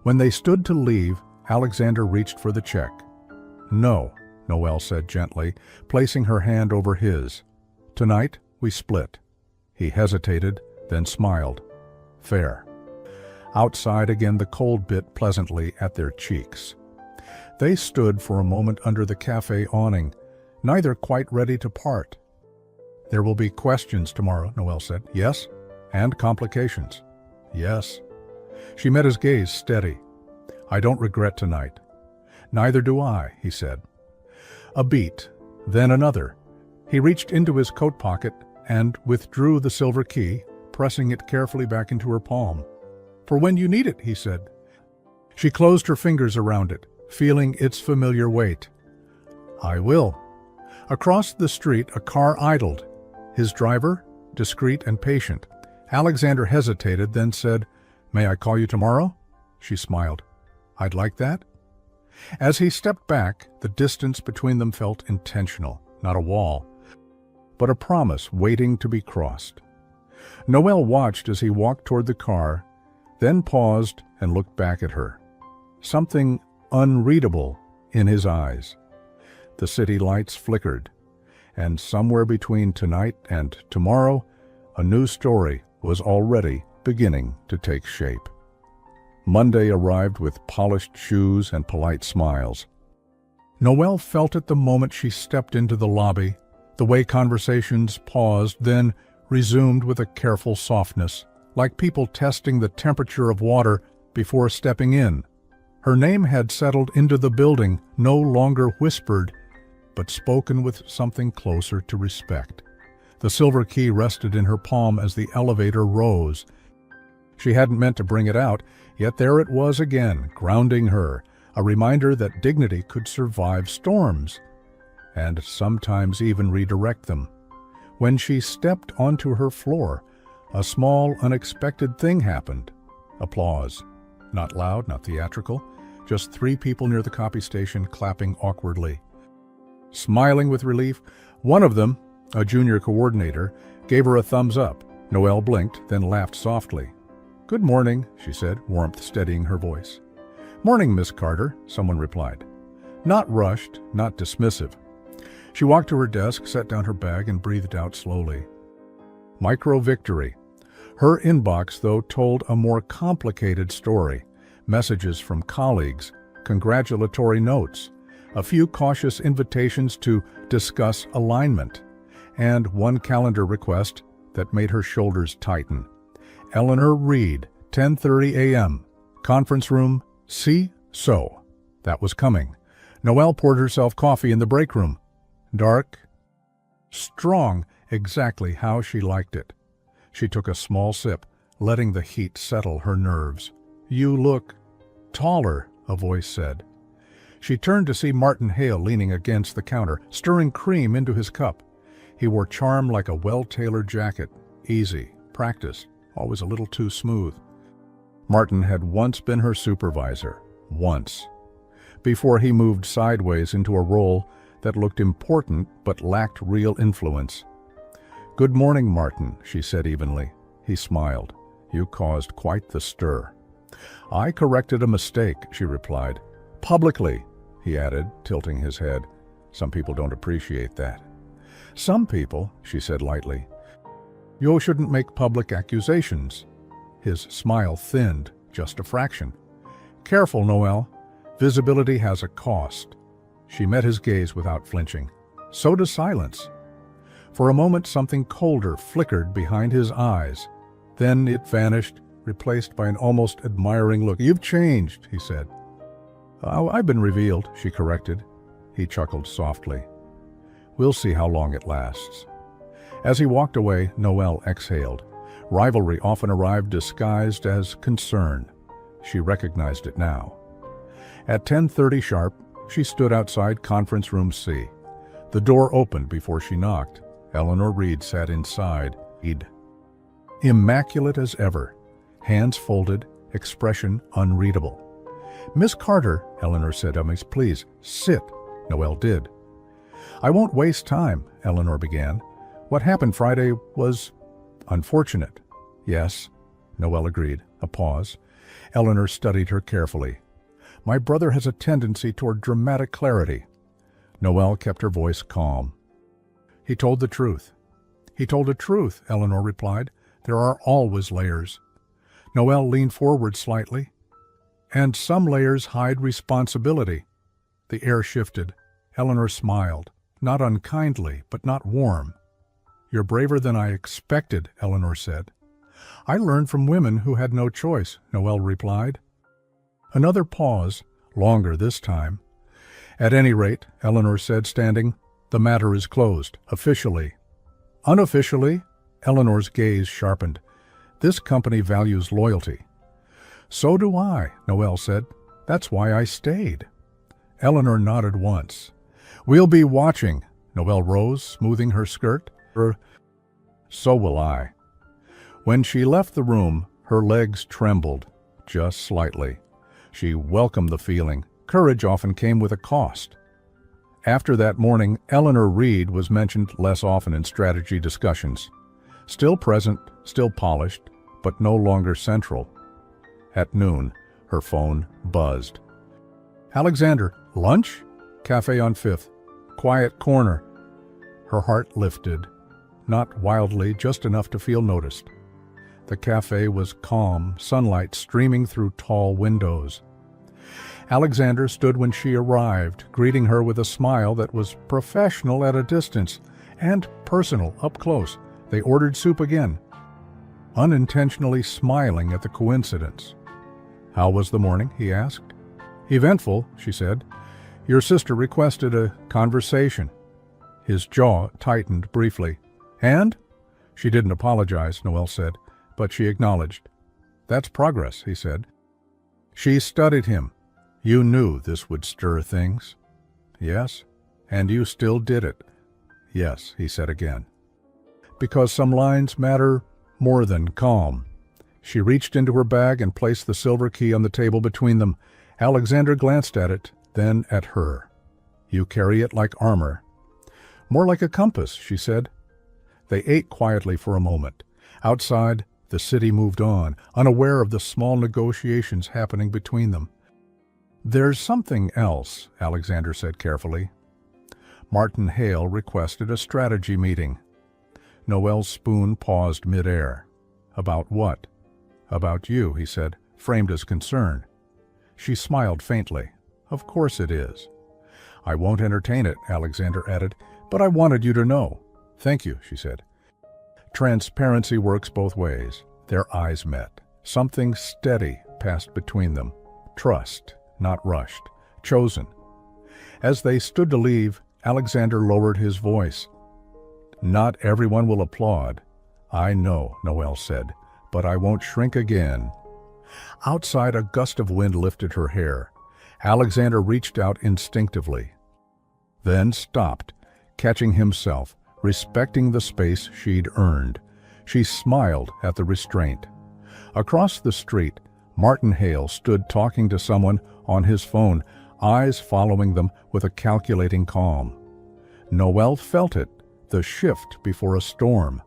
Speaker 1: When they stood to leave, Alexander reached for the check. "No," Noelle said gently, placing her hand over his. "Tonight, we split." He hesitated, then smiled. "Fair." Outside again, the cold bit pleasantly at their cheeks. They stood for a moment under the cafe awning, neither quite ready to part. "There will be questions tomorrow," Noelle said. "Yes? And complications." "Yes." She met his gaze steady. "I don't regret tonight." "Neither do I," he said. A beat, then another. He reached into his coat pocket and withdrew the silver key, pressing it carefully back into her palm. "For when you need it," he said. She closed her fingers around it, feeling its familiar weight. "I will." Across the street, a car idled. His driver, discreet and patient. Alexander hesitated, then said, "May I call you tomorrow?" She smiled. "I'd like that." As he stepped back, the distance between them felt intentional, not a wall, but a promise waiting to be crossed. Noelle watched as he walked toward the car, then paused and looked back at her. Something unreadable in his eyes. The city lights flickered, and somewhere between tonight and tomorrow, a new story was already beginning to take shape. Monday arrived with polished shoes and polite smiles. Noelle felt it the moment she stepped into the lobby, the way conversations paused, then resumed with a careful softness, like people testing the temperature of water before stepping in. Her name had settled into the building, no longer whispered, but spoken with something closer to respect. The silver key rested in her palm as the elevator rose. She hadn't meant to bring it out, yet there it was again, grounding her, a reminder that dignity could survive storms, and sometimes even redirect them. When she stepped onto her floor, a small, unexpected thing happened. Applause. Not loud, not theatrical, just 3 people near the copy station clapping awkwardly. Smiling with relief, one of them, a junior coordinator, gave her a thumbs up. Noelle blinked, then laughed softly. "Good morning," she said, warmth steadying her voice. "Morning, Miss Carter," someone replied. Not rushed, not dismissive. She walked to her desk, set down her bag, and breathed out slowly. Micro-victory. Her inbox, though, told a more complicated story. Messages from colleagues, congratulatory notes, a few cautious invitations to discuss alignment, and one calendar request that made her shoulders tighten. Eleanor Reed, 10:30 a.m., conference room C. So. That was coming. Noelle poured herself coffee in the break room. Dark, strong, exactly how she liked it. She took a small sip, letting the heat settle her nerves. "You look taller," a voice said. She turned to see Martin Hale leaning against the counter, stirring cream into his cup. He wore charm like a well-tailored jacket, easy, practiced, always a little too smooth. Martin had once been her supervisor, once, before he moved sideways into a role that looked important but lacked real influence. "Good morning, Martin," she said evenly. He smiled. "You caused quite the stir." "I corrected a mistake," she replied. "Publicly," he added, tilting his head. "Some people don't appreciate that." "Some people," she said lightly. "You shouldn't make public accusations." His smile thinned, just a fraction. "Careful, Noelle. Visibility has a cost." She met his gaze without flinching. So does silence. For a moment, something colder flickered behind his eyes. Then it vanished, replaced by an almost admiring look. "You've changed," he said. "Oh, I've been revealed," she corrected. He chuckled softly. "We'll see how long it lasts." As he walked away, Noelle exhaled. Rivalry often arrived disguised as concern. She recognized it now. At 10:30 sharp, she stood outside conference room C. The door opened before she knocked. Eleanor Reed sat inside, immaculate as ever, hands folded, expression unreadable. "Miss Carter," Eleanor said, "please, sit." Noelle did. "I won't waste time," Eleanor began. "What happened Friday was unfortunate." "Yes," Noelle agreed. A pause. Eleanor studied her carefully. "My brother has a tendency toward dramatic clarity." Noelle kept her voice calm. "He told the truth." "He told the truth," Eleanor replied. "There are always layers." Noelle leaned forward slightly. "And some layers hide responsibility." The air shifted. Eleanor smiled, not unkindly, but not warm. "You're braver than I expected," Eleanor said. "I learned from women who had no choice," Noelle replied. Another pause, longer this time. "At any rate," Eleanor said, standing, "the matter is closed, officially." "Unofficially?" Eleanor's gaze sharpened. This company values loyalty." "So do I," Noelle said. "That's why I stayed." Eleanor nodded once. "We'll be watching." Noelle rose, smoothing her skirt. "So will I." When she left the room, her legs trembled, just slightly. She welcomed the feeling. Courage often came with a cost. After that morning, Eleanor Reed was mentioned less often in strategy discussions. Still present, still polished, but no longer central. At noon, her phone buzzed. "Alexander, lunch?" "Cafe on 5th. Quiet corner." Her heart lifted. Not wildly, just enough to feel noticed. The cafe was calm, sunlight streaming through tall windows. Alexander stood when she arrived, greeting her with a smile that was professional at a distance and personal up close. They ordered soup again, unintentionally smiling at the coincidence. "How was the morning?" he asked. "Eventful," she said. "Your sister requested a conversation." His jaw tightened briefly. "And?" "She didn't apologize," Noelle said, but she acknowledged. "That's progress," he said. She studied him. "You knew this would stir things." "Yes." "And you still did it." "Yes," he said again. "Because some lines matter more than calm." She reached into her bag and placed the silver key on the table between them. Alexander glanced at it, then at her. "You carry it like armor." "More like a compass," she said. They ate quietly for a moment. Outside, the city moved on, unaware of the small negotiations happening between them. "There's something else," Alexander said carefully. Martin Hale requested a strategy meeting. Noelle's spoon paused midair. "About what?" "About you," he said, framed as concern. She smiled faintly. "Of course it is." "I won't entertain it," Alexander added, "but I wanted you to know." "Thank you," she said. Transparency works both ways. Their eyes met. Something steady passed between them. Trust, not rushed. Chosen. As they stood to leave, Alexander lowered his voice. "Not everyone will applaud." "I know," Noelle said, "but I won't shrink again." Outside, a gust of wind lifted her hair. Alexander reached out instinctively. Then stopped, catching himself, respecting the space she'd earned. She smiled at the restraint. Across the street, Martin Hale stood talking to someone on his phone, eyes following them with a calculating calm. Noelle felt it, the shift before a storm.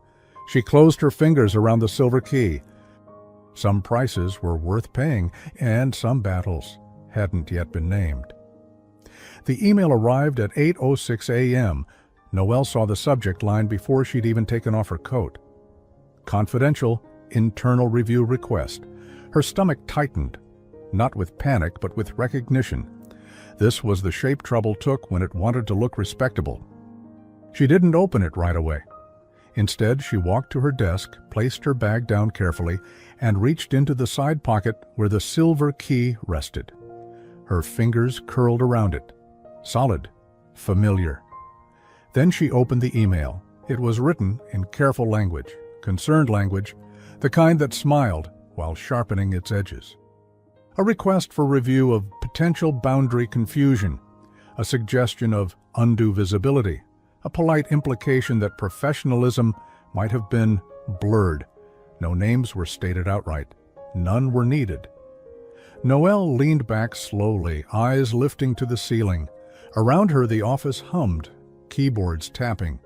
Speaker 1: She closed her fingers around the silver key. Some prices were worth paying, and some battles hadn't yet been named. The email arrived at 8:06 a.m. Noelle saw the subject line before she'd even taken off her coat. "Confidential, internal review request." Her stomach tightened, not with panic but with recognition. This was the shape trouble took when it wanted to look respectable. She didn't open it right away. Instead, she walked to her desk, placed her bag down carefully, and reached into the side pocket where the silver key rested. Her fingers curled around it. Solid, familiar. Then she opened the email. It was written in careful language, concerned language, the kind that smiled while sharpening its edges. A request for review of potential boundary confusion, a suggestion of undue visibility, a polite implication that professionalism might have been blurred. No names were stated outright. None were needed. Noelle leaned back slowly, eyes lifting to the ceiling. Around her the office hummed, keyboards tapping,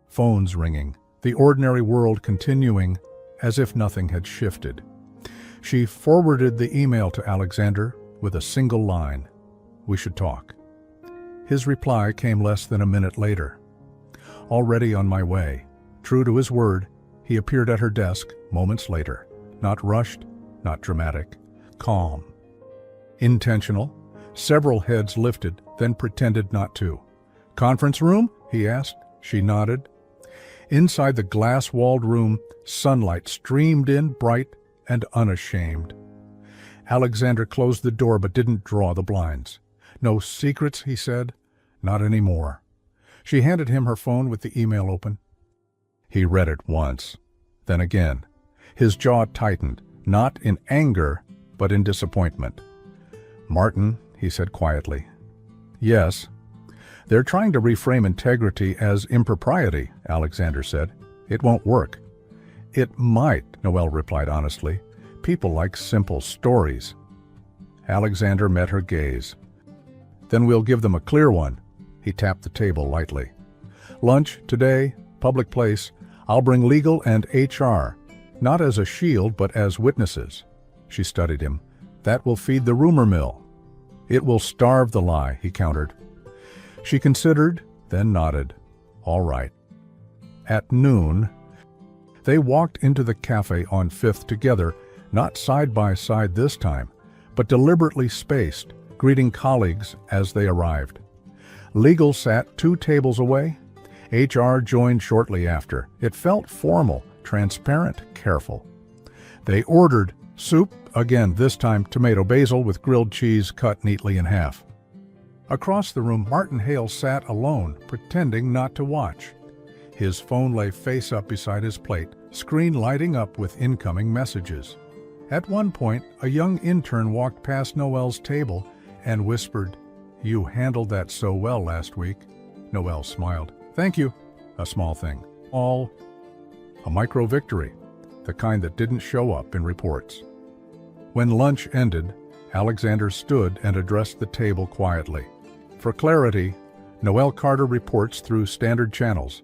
Speaker 1: phones ringing, the ordinary world continuing as if nothing had shifted. She forwarded the email to Alexander with a single line, "We should talk." His reply came less than a minute later. "Already on my way." True to his word, he appeared at her desk moments later, not rushed, not dramatic, calm. Intentional. Several heads lifted, then pretended not to. "Conference room?" he asked. She nodded. Inside the glass-walled room, sunlight streamed in bright and unashamed. Alexander closed the door but didn't draw the blinds. "No secrets," he said. "Not anymore." She handed him her phone with the email open. He read it once, then again. His jaw tightened, not in anger, but in disappointment. "Martin," he said quietly. "Yes." "They're trying to reframe integrity as impropriety," Alexander said. "It won't work." "It might," Noelle replied honestly. "People like simple stories." Alexander met her gaze. "Then we'll give them a clear one." He tapped the table lightly. "Lunch, today, public place. I'll bring legal and HR, not as a shield but as witnesses." She studied him. "That will feed the rumor mill." "It will starve the lie," he countered. She considered, then nodded. "All right." At noon, they walked into the cafe on Fifth together, not side by side this time, but deliberately spaced, greeting colleagues as they arrived. Legal sat 2 tables away. HR joined shortly after. It felt formal, transparent, careful. They ordered soup, again this time tomato basil with grilled cheese cut neatly in half. Across the room, Martin Hale sat alone, pretending not to watch. His phone lay face up beside his plate, screen lighting up with incoming messages. At one point, a young intern walked past Noelle's table and whispered, "You handled that so well last week." Noelle smiled. "Thank you." A small thing. All a micro-victory, the kind that didn't show up in reports. When lunch ended, Alexander stood and addressed the table quietly. "For clarity, Noelle Carter reports through standard channels.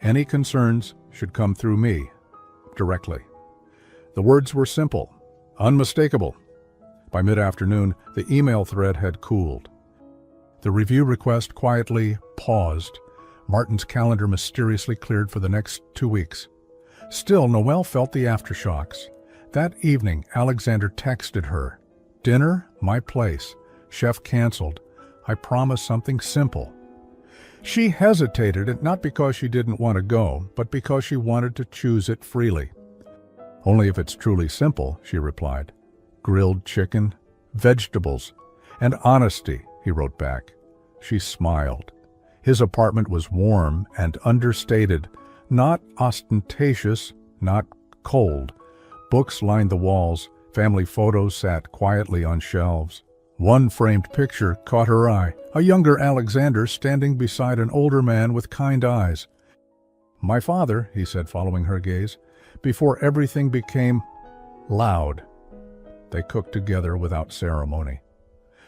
Speaker 1: Any concerns should come through me, directly." The words were simple, unmistakable. By mid-afternoon, the email thread had cooled. The review request quietly paused. Martin's calendar mysteriously cleared for the next 2 weeks. Still, Noelle felt the aftershocks. That evening, Alexander texted her, "Dinner, my place. Chef canceled. I promise something simple." She hesitated, and not because she didn't want to go, but because she wanted to choose it freely. "Only if it's truly simple," she replied. "Grilled chicken, vegetables, and honesty," he wrote back. She smiled. His apartment was warm and understated, not ostentatious, not cold. Books lined the walls, family photos sat quietly on shelves. One framed picture caught her eye, a younger Alexander standing beside an older man with kind eyes. "My father," he said, following her gaze, "before everything became loud." They cooked together without ceremony.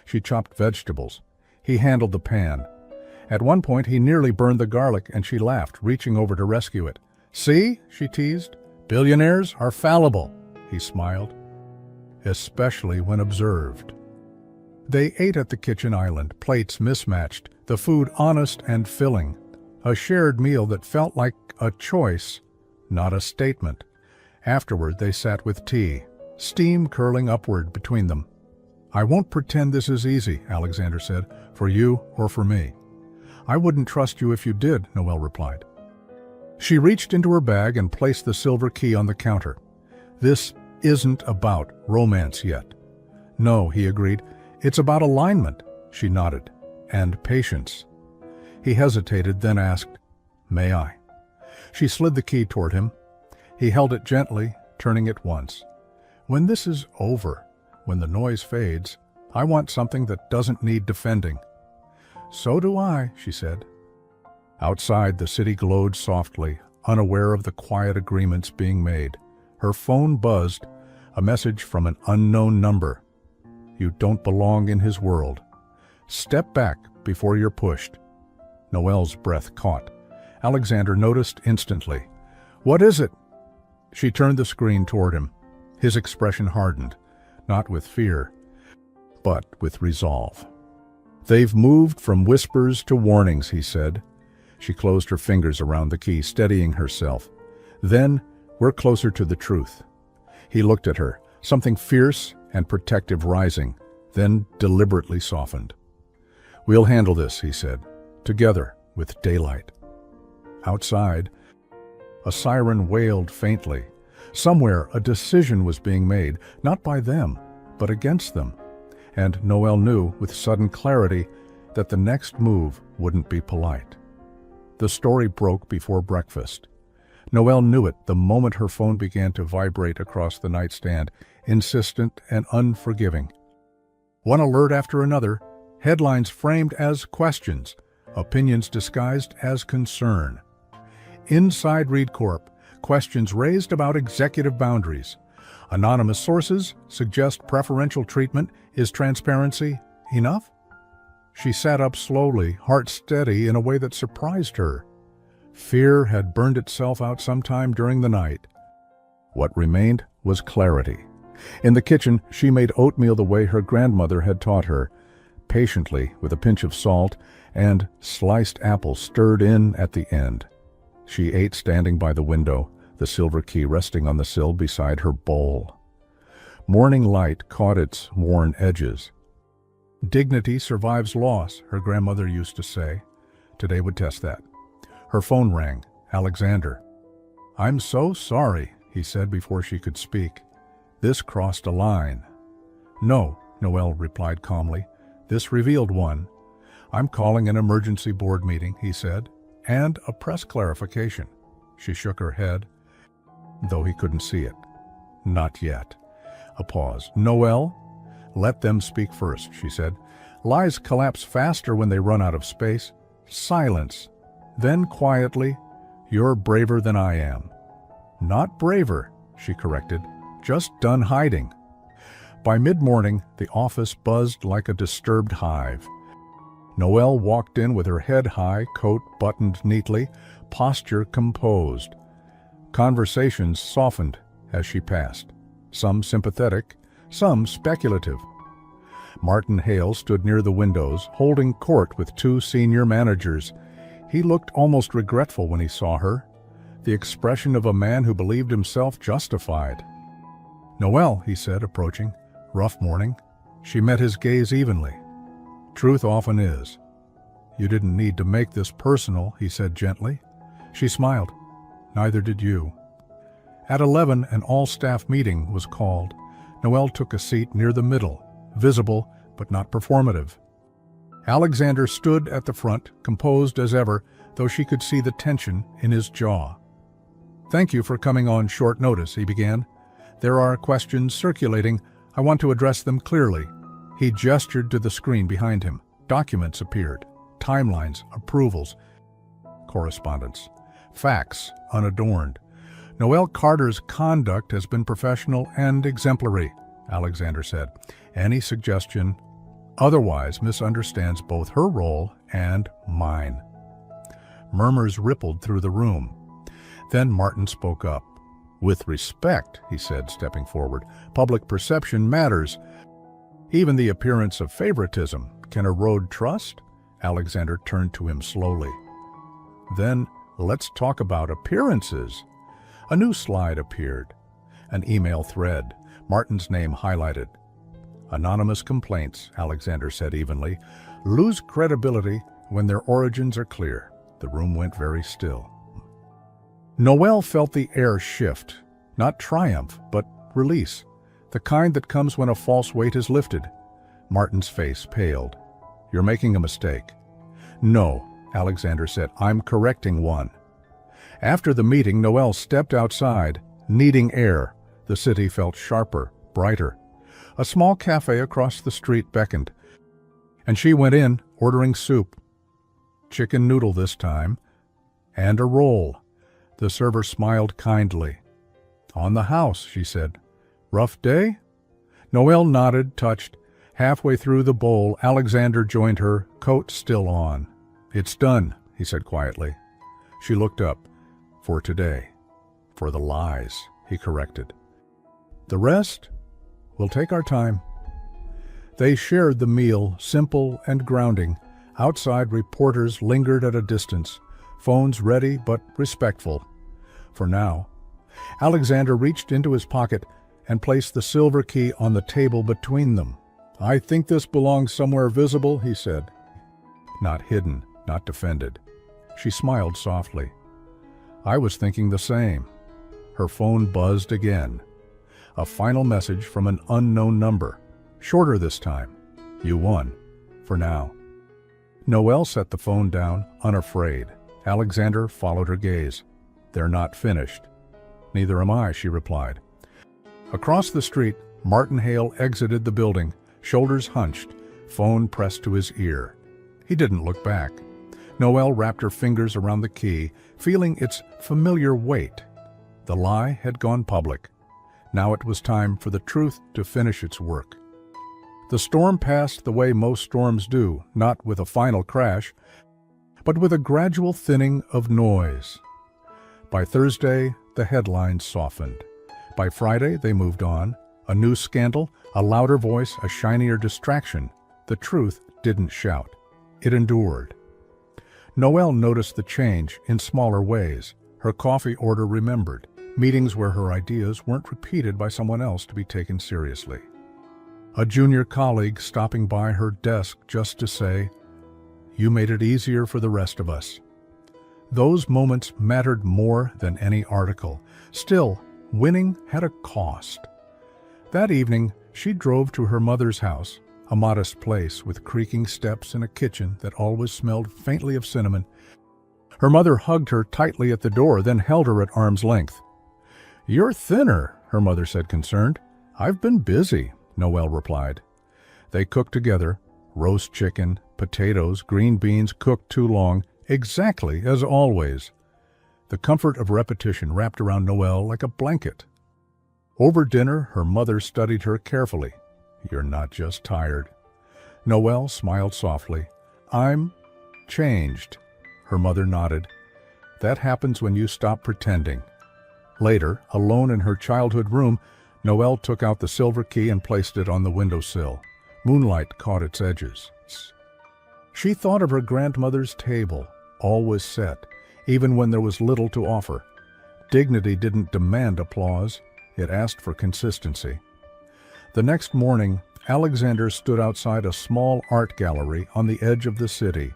Speaker 1: She chopped vegetables. He handled the pan. At one point, he nearly burned the garlic, and she laughed, reaching over to rescue it. "See," she teased, "billionaires are fallible." He smiled. "Especially when observed." They ate at the kitchen island, plates mismatched, the food honest and filling. A shared meal that felt like a choice, not a statement. Afterward, they sat with tea, steam curling upward between them. "I won't pretend this is easy," Alexander said, "for you or for me." "I wouldn't trust you if you did," Noelle replied. She reached into her bag and placed the silver key on the counter. "This isn't about romance yet." "No," he agreed. "It's about alignment." She nodded. "And patience." He hesitated, then asked, "May I?" She slid the key toward him. He held it gently, turning it once. "When this is over, when the noise fades, I want something that doesn't need defending." "So do I," she said. Outside, the city glowed softly, unaware of the quiet agreements being made. Her phone buzzed, a message from an unknown number. "You don't belong in his world. Step back before you're pushed." Noelle's breath caught. Alexander noticed instantly. "What is it?" She turned the screen toward him. His expression hardened, not with fear, but with resolve. "They've moved from whispers to warnings," he said. She closed her fingers around the key, steadying herself. "Then we're closer to the truth." He looked at her, something fierce and protective rising, then deliberately softened. "We'll handle this," he said, "together with daylight." Outside, a siren wailed faintly. Somewhere a decision was being made, not by them, but against them. And Noelle knew with sudden clarity that the next move wouldn't be polite. The story broke before breakfast. Noelle knew it the moment her phone began to vibrate across the nightstand, insistent and unforgiving. One alert after another, headlines framed as questions, opinions disguised as concern. Inside Reed Corp, questions raised about executive boundaries. Anonymous sources suggest preferential treatment. Is transparency enough? She sat up slowly, heart steady in a way that surprised her. Fear had burned itself out sometime during the night. What remained was clarity. In the kitchen, she made oatmeal the way her grandmother had taught her, patiently with a pinch of salt and sliced apples stirred in at the end. She ate standing by the window, the silver key resting on the sill beside her bowl. Morning light caught its worn edges. Dignity survives loss, her grandmother used to say. Today would test that. Her phone rang. Alexander. "I'm so sorry," he said before she could speak. "This crossed a line." "No," Noelle replied calmly. "This revealed one. I'm calling an emergency board meeting," he said, "and a press clarification." She shook her head, though he couldn't see it. "Not yet." A pause. "Noelle, let them speak first," she said. "Lies collapse faster when they run out of space." Silence. Then quietly, "You're braver than I am." "Not braver," she corrected, "just done hiding." By mid-morning, the office buzzed like a disturbed hive. Noelle walked in with her head high, coat buttoned neatly, posture composed. Conversations softened as she passed, some sympathetic, some speculative. Martin Hale stood near the windows, holding court with two senior managers. He looked almost regretful when he saw her, the expression of a man who believed himself justified. "Noelle," he said, approaching. "Rough morning." She met his gaze evenly. "Truth often is." "You didn't need to make this personal," he said gently. She smiled. "Neither did you." At 11, an all-staff meeting was called. Noelle took a seat near the middle, visible but not performative. Alexander stood at the front, composed as ever, though she could see the tension in his jaw. "Thank you for coming on short notice," he began. "There are questions circulating. I want to address them clearly." He gestured to the screen behind him. Documents appeared. Timelines, approvals, correspondence. Facts, unadorned. "Noelle Carter's conduct has been professional and exemplary," Alexander said. "Any suggestion otherwise misunderstands both her role and mine." Murmurs rippled through the room. Then Martin spoke up. "With respect," he said, stepping forward, "public perception matters. Even the appearance of favoritism can erode trust." Alexander turned to him slowly. "Then let's talk about appearances." A new slide appeared. An email thread, Martin's name highlighted. "Anonymous complaints," Alexander said evenly, "lose credibility when their origins are clear." The room went very still. Noelle felt the air shift, not triumph, but release, the kind that comes when a false weight is lifted. Martin's face paled. "You're making a mistake." "No," Alexander said, "I'm correcting one." After the meeting, Noelle stepped outside, needing air. The city felt sharper, brighter. A small cafe across the street beckoned, and she went in, ordering soup. Chicken noodle this time, and a roll. The server smiled kindly. "On the house," she said. "Rough day?" Noelle nodded, touched. Halfway through the bowl, Alexander joined her, coat still on. "It's done," he said quietly. She looked up. "For today." "For the lies," he corrected. "The rest? We'll take our time." They shared the meal, simple and grounding. Outside, reporters lingered at a distance, phones ready but respectful. For now. Alexander reached into his pocket and placed the silver key on the table between them. "I think this belongs somewhere visible," he said. "Not hidden, not defended." She smiled softly. "I was thinking the same." Her phone buzzed again. A final message from an unknown number. Shorter this time. "You won. For now." Noelle set the phone down, unafraid. Alexander followed her gaze. "They're not finished." "Neither am I," she replied. Across the street, Martin Hale exited the building, shoulders hunched, phone pressed to his ear. He didn't look back. Noelle wrapped her fingers around the key, feeling its familiar weight. The lie had gone public. Now it was time for the truth to finish its work. The storm passed the way most storms do, not with a final crash, but with a gradual thinning of noise. By Thursday, the headlines softened. By Friday, they moved on. A new scandal, a louder voice, a shinier distraction. The truth didn't shout. It endured. Noelle noticed the change in smaller ways. Her coffee order remembered. Meetings where her ideas weren't repeated by someone else to be taken seriously. A junior colleague stopping by her desk just to say, "You made it easier for the rest of us." Those moments mattered more than any article. Still, winning had a cost. That evening, she drove to her mother's house, a modest place with creaking steps and a kitchen that always smelled faintly of cinnamon. Her mother hugged her tightly at the door, then held her at arm's length. "You're thinner," her mother said, concerned. "I've been busy," Noelle replied. They cooked together, roast chicken, potatoes, green beans cooked too long, exactly as always. The comfort of repetition wrapped around Noelle like a blanket. Over dinner, her mother studied her carefully. "You're not just tired." Noelle smiled softly. "I'm changed." Her mother nodded. "That happens when you stop pretending." Later, alone in her childhood room, Noelle took out the silver key and placed it on the windowsill. Moonlight caught its edges. She thought of her grandmother's table, always set, even when there was little to offer. Dignity didn't demand applause, it asked for consistency. The next morning, Alexander stood outside a small art gallery on the edge of the city,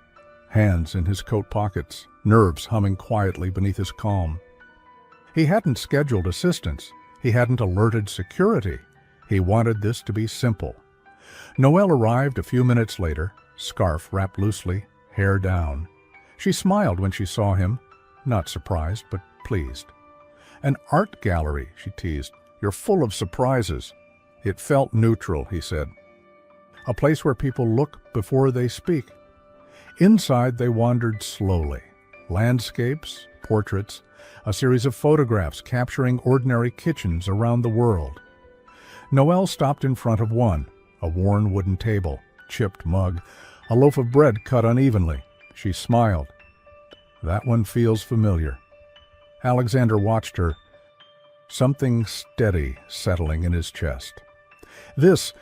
Speaker 1: hands in his coat pockets, nerves humming quietly beneath his calm. He hadn't scheduled assistance. He hadn't alerted security. He wanted this to be simple. Noelle arrived a few minutes later, scarf wrapped loosely, hair down. She smiled when she saw him, not surprised, but pleased. "An art gallery," she teased. "You're full of surprises." It felt neutral, he said. A place where people look before they speak. Inside they wandered slowly. Landscapes, portraits, a series of photographs capturing ordinary kitchens around the world. Noelle stopped in front of one, a worn wooden table, chipped mug, a loaf of bread cut unevenly. She smiled. "That one feels familiar." Alexander watched her, something steady settling in his chest. This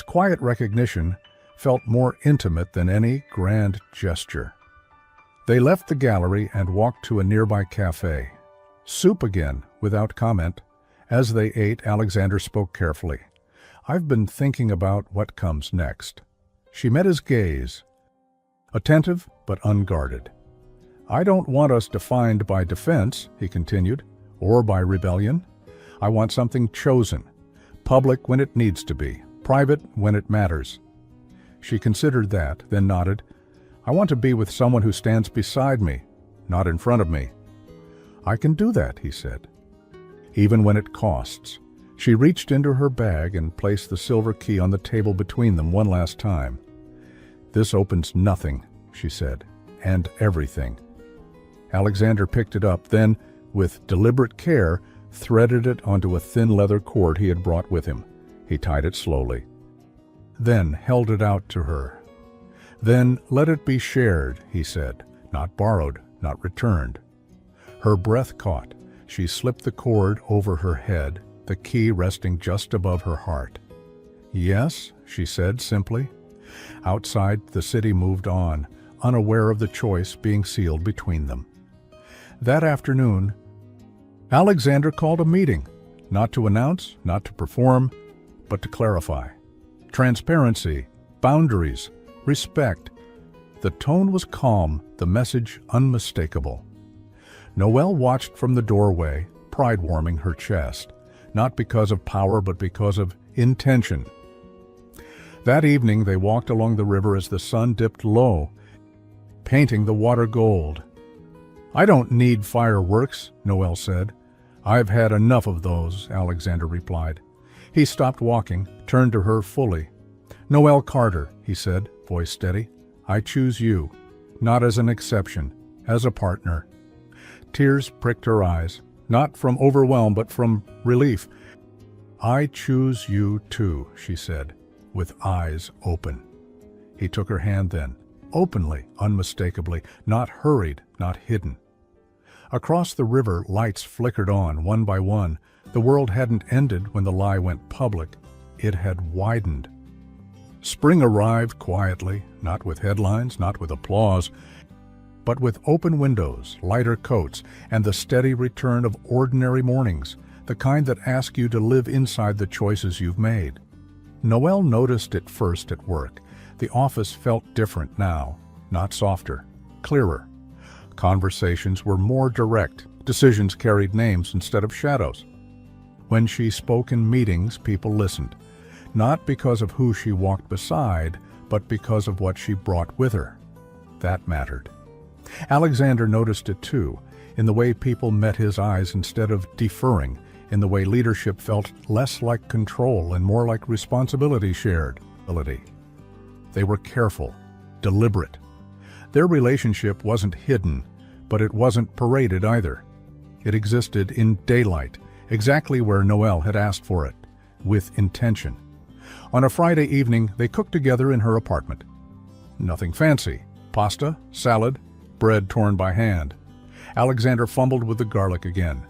Speaker 1: quiet recognition felt more intimate than any grand gesture. They left the gallery and walked to a nearby cafe. Soup again, without comment. As they ate, Alexander spoke carefully. "I've been thinking about what comes next." She met his gaze, attentive but unguarded. "I don't want us defined by defense," he continued, "or by rebellion. I want something chosen, public when it needs to be, private when it matters." She considered that, then nodded. "I want to be with someone who stands beside me, not in front of me." "I can do that," he said. "Even when it costs." She reached into her bag and placed the silver key on the table between them one last time. "This opens nothing," she said, "and everything." Alexander picked it up, then, with deliberate care, threaded it onto a thin leather cord he had brought with him. He tied it slowly, then held it out to her. "Then let it be shared," he said, "not borrowed, not returned." Her breath caught. She slipped the cord over her head, the key resting just above her heart. "Yes," she said simply. Outside, the city moved on, unaware of the choice being sealed between them. That afternoon, Alexander called a meeting, not to announce, not to perform, but to clarify. Transparency, boundaries, respect. The tone was calm, the message unmistakable. Noelle watched from the doorway, pride warming her chest, not because of power but because of intention. That evening they walked along the river as the sun dipped low, painting the water gold. "I don't need fireworks," Noel said. "I've had enough of those," Alexander replied. He stopped walking, turned to her fully. "Noel Carter," he said, voice steady. "I choose you, not as an exception, as a partner." Tears pricked her eyes, not from overwhelm but from relief. "I choose you too," she said, with eyes open. He took her hand then, openly, unmistakably, not hurried, not hidden. Across the river, lights flickered on, one by one. The world hadn't ended when the lie went public. It had widened. Spring arrived quietly, not with headlines, not with applause, but with open windows, lighter coats, and the steady return of ordinary mornings, the kind that ask you to live inside the choices you've made. Noel noticed it first at work. The office felt different now, not softer, clearer. Conversations were more direct. Decisions carried names instead of shadows. When she spoke in meetings, people listened, not because of who she walked beside, but because of what she brought with her. That mattered. Alexander noticed it too, in the way people met his eyes instead of deferring, in the way leadership felt less like control and more like responsibility shared. They were careful, deliberate. Their relationship wasn't hidden, but it wasn't paraded either. It existed in daylight, exactly where Noel had asked for it, with intention. On a Friday evening, they cooked together in her apartment. Nothing fancy. Pasta, salad, bread torn by hand. Alexander fumbled with the garlic again.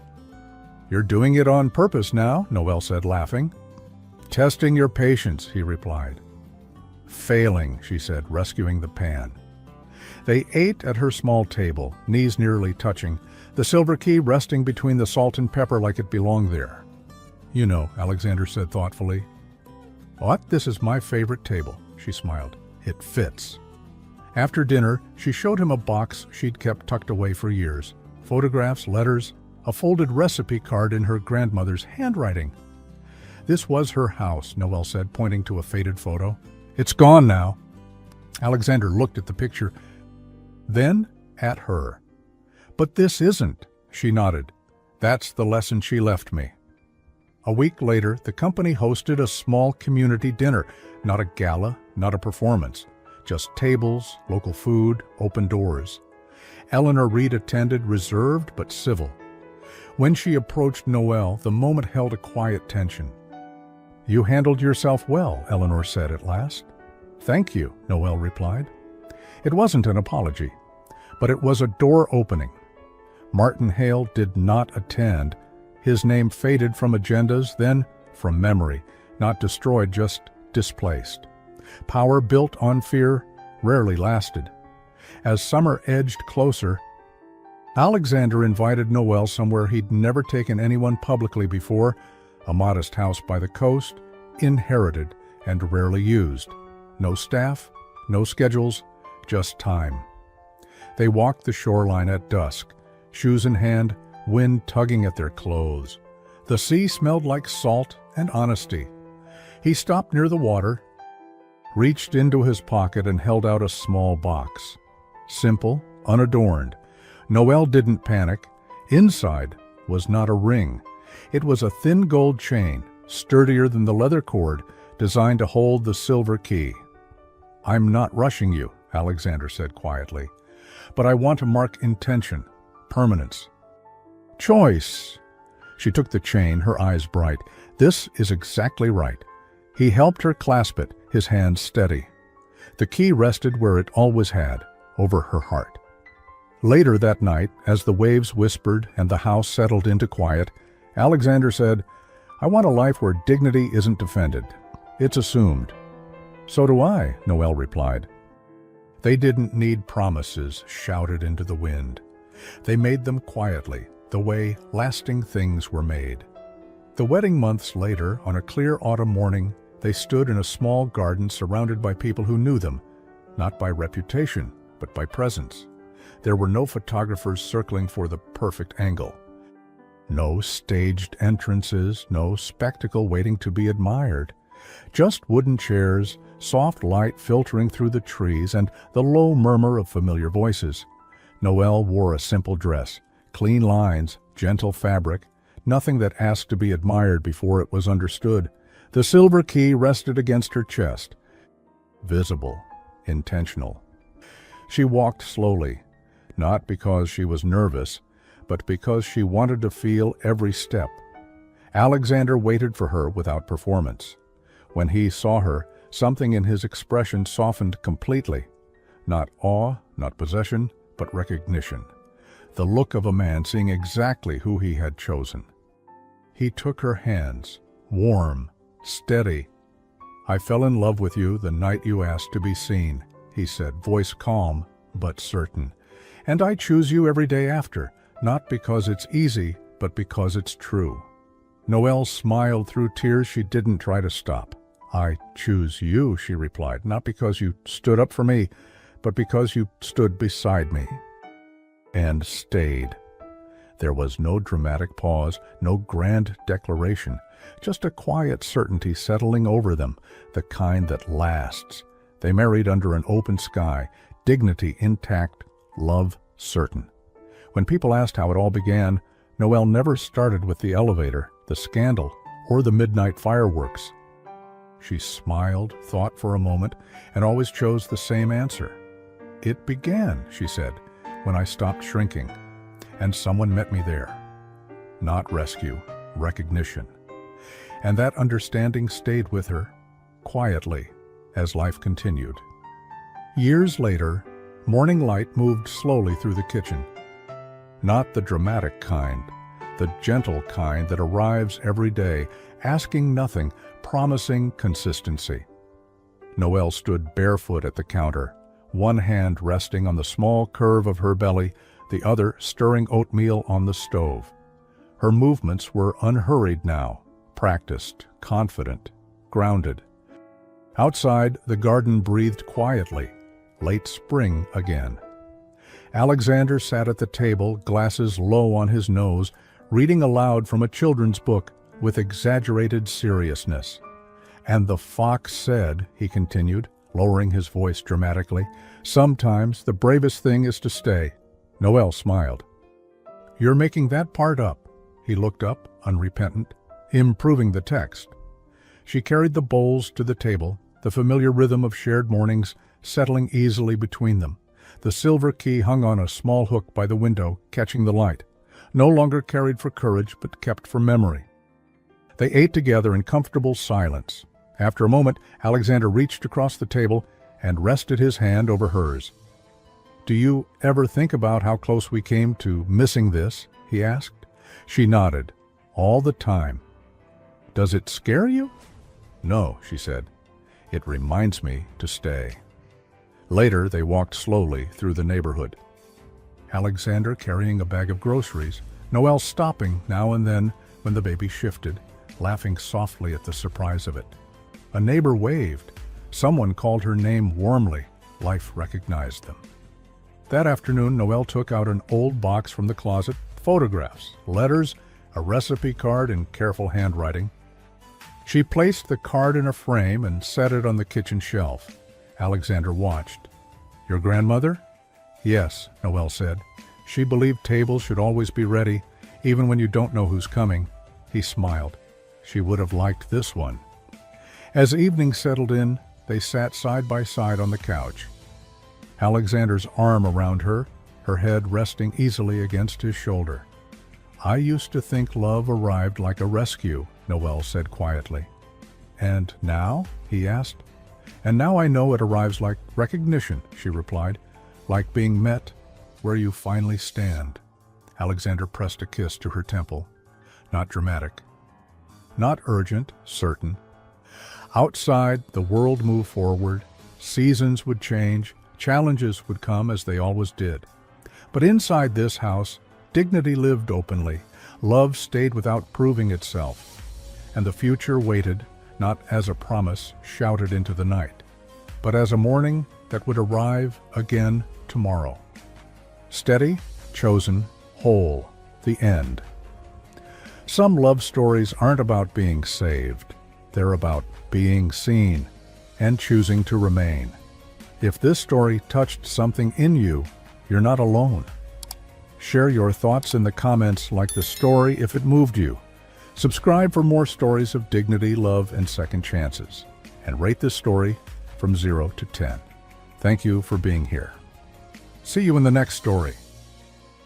Speaker 1: "You're doing it on purpose now," Noel said, laughing. "Testing your patience," he replied. "Failing," she said, rescuing the pan. They ate at her small table, knees nearly touching, the silver key resting between the salt and pepper like it belonged there. "You know," Alexander said thoughtfully. "What? This is my favorite table," she smiled. "It fits." After dinner, she showed him a box she'd kept tucked away for years. Photographs, letters, a folded recipe card in her grandmother's handwriting. "This was her house," Noel said, pointing to a faded photo. "It's gone now." Alexander looked at the picture, then at her. "But this isn't," she nodded. "That's the lesson she left me." A week later, the company hosted a small community dinner, not a gala, not a performance, just tables, local food, open doors. Eleanor Reed attended, reserved but civil. When she approached Noel, the moment held a quiet tension. "You handled yourself well," Eleanor said at last. "Thank you," Noel replied. It wasn't an apology, but it was a door opening. Martin Hale did not attend. His name faded from agendas, then from memory, not destroyed, just displaced. Power built on fear rarely lasted. As summer edged closer, Alexander invited Noel somewhere he'd never taken anyone publicly before, a modest house by the coast, inherited and rarely used. No staff, no schedules, just time. They walked the shoreline at dusk, shoes in hand, wind tugging at their clothes. The sea smelled like salt and honesty. He stopped near the water, reached into his pocket and held out a small box. Simple, unadorned. Noel didn't panic. Inside was not a ring. It was a thin gold chain, sturdier than the leather cord, designed to hold the silver key. "I'm not rushing you," Alexander said quietly, "but I want to mark intention, permanence. Choice." She took the chain, her eyes bright. "This is exactly right." He helped her clasp it, his hand steady. The key rested where it always had, over her heart. Later that night, as the waves whispered and the house settled into quiet, Alexander said, "I want a life where dignity isn't defended. It's assumed." "So do I," Noel replied. They didn't need promises shouted into the wind. They made them quietly, the way lasting things were made. The wedding months later, on a clear autumn morning, they stood in a small garden surrounded by people who knew them, not by reputation, but by presence. There were no photographers circling for the perfect angle. No staged entrances, no spectacle waiting to be admired. Just wooden chairs, soft light filtering through the trees, and the low murmur of familiar voices. Noelle wore a simple dress, clean lines, gentle fabric, nothing that asked to be admired before it was understood. The silver key rested against her chest. Visible, intentional. She walked slowly, not because she was nervous, but because she wanted to feel every step. Alexander waited for her without performance. When he saw her, something in his expression softened completely. Not awe, not possession, but recognition. The look of a man seeing exactly who he had chosen. He took her hands, warm, steady. "I fell in love with you the night you asked to be seen," he said, voice calm but certain. "And I choose you every day after, not because it's easy, but because it's true." Noelle smiled through tears she didn't try to stop. "I choose you," she replied, "not because you stood up for me, but because you stood beside me." And stayed. There was no dramatic pause, no grand declaration, just a quiet certainty settling over them, the kind that lasts. They married under an open sky, dignity intact, love certain. When people asked how it all began, Noelle never started with the elevator, the scandal, or the midnight fireworks. She smiled, thought for a moment, and always chose the same answer. "It began," she said, "when I stopped shrinking, and someone met me there." Not rescue, recognition. And that understanding stayed with her, quietly, as life continued. Years later, morning light moved slowly through the kitchen. Not the dramatic kind, the gentle kind that arrives every day, asking nothing, promising consistency. Noelle stood barefoot at the counter, one hand resting on the small curve of her belly, the other stirring oatmeal on the stove. Her movements were unhurried now, practiced, confident, grounded. Outside, the garden breathed quietly, late spring again. Alexander sat at the table, glasses low on his nose, reading aloud from a children's book with exaggerated seriousness. "And the fox said," he continued, lowering his voice dramatically, "sometimes the bravest thing is to stay." Noelle smiled. "You're making that part up." He looked up, unrepentant, improving the text. She carried the bowls to the table, the familiar rhythm of shared mornings settling easily between them. The silver key hung on a small hook by the window, catching the light. No longer carried for courage, but kept for memory. They ate together in comfortable silence. After a moment, Alexander reached across the table and rested his hand over hers. "Do you ever think about how close we came to missing this?" he asked. She nodded. "All the time." "Does it scare you?" "No," she said. "It reminds me to stay." Later, they walked slowly through the neighborhood. Alexander carrying a bag of groceries, Noelle stopping now and then when the baby shifted, laughing softly at the surprise of it. A neighbor waved. Someone called her name warmly. Life recognized them. That afternoon, Noelle took out an old box from the closet, photographs, letters, a recipe card in careful handwriting. She placed the card in a frame and set it on the kitchen shelf. Alexander watched. "Your grandmother?" "Yes," Noelle said. "She believed tables should always be ready, even when you don't know who's coming." He smiled. She would have liked this one. As evening settled in, they sat side by side on the couch. Alexander's arm around her, her head resting easily against his shoulder. "I used to think love arrived like a rescue," Noelle said quietly. "And now?" he asked. "And now I know it arrives like recognition," she replied, "like being met where you finally stand." Alexander pressed a kiss to her temple. Not dramatic. Not urgent, certain. Outside, the world moved forward. Seasons would change. Challenges would come as they always did. But inside this house, dignity lived openly. Love stayed without proving itself. And the future waited, not as a promise shouted into the night, but as a morning that would arrive again tomorrow. Steady, chosen, whole, the end. Some love stories aren't about being saved. They're about being seen and choosing to remain. If this story touched something in you, You're not alone. Share your thoughts in the comments, like the story if it moved you. Subscribe for more stories of dignity, love, and second chances. And rate this story from 0 to 10. Thank you for being here. See you in the next story.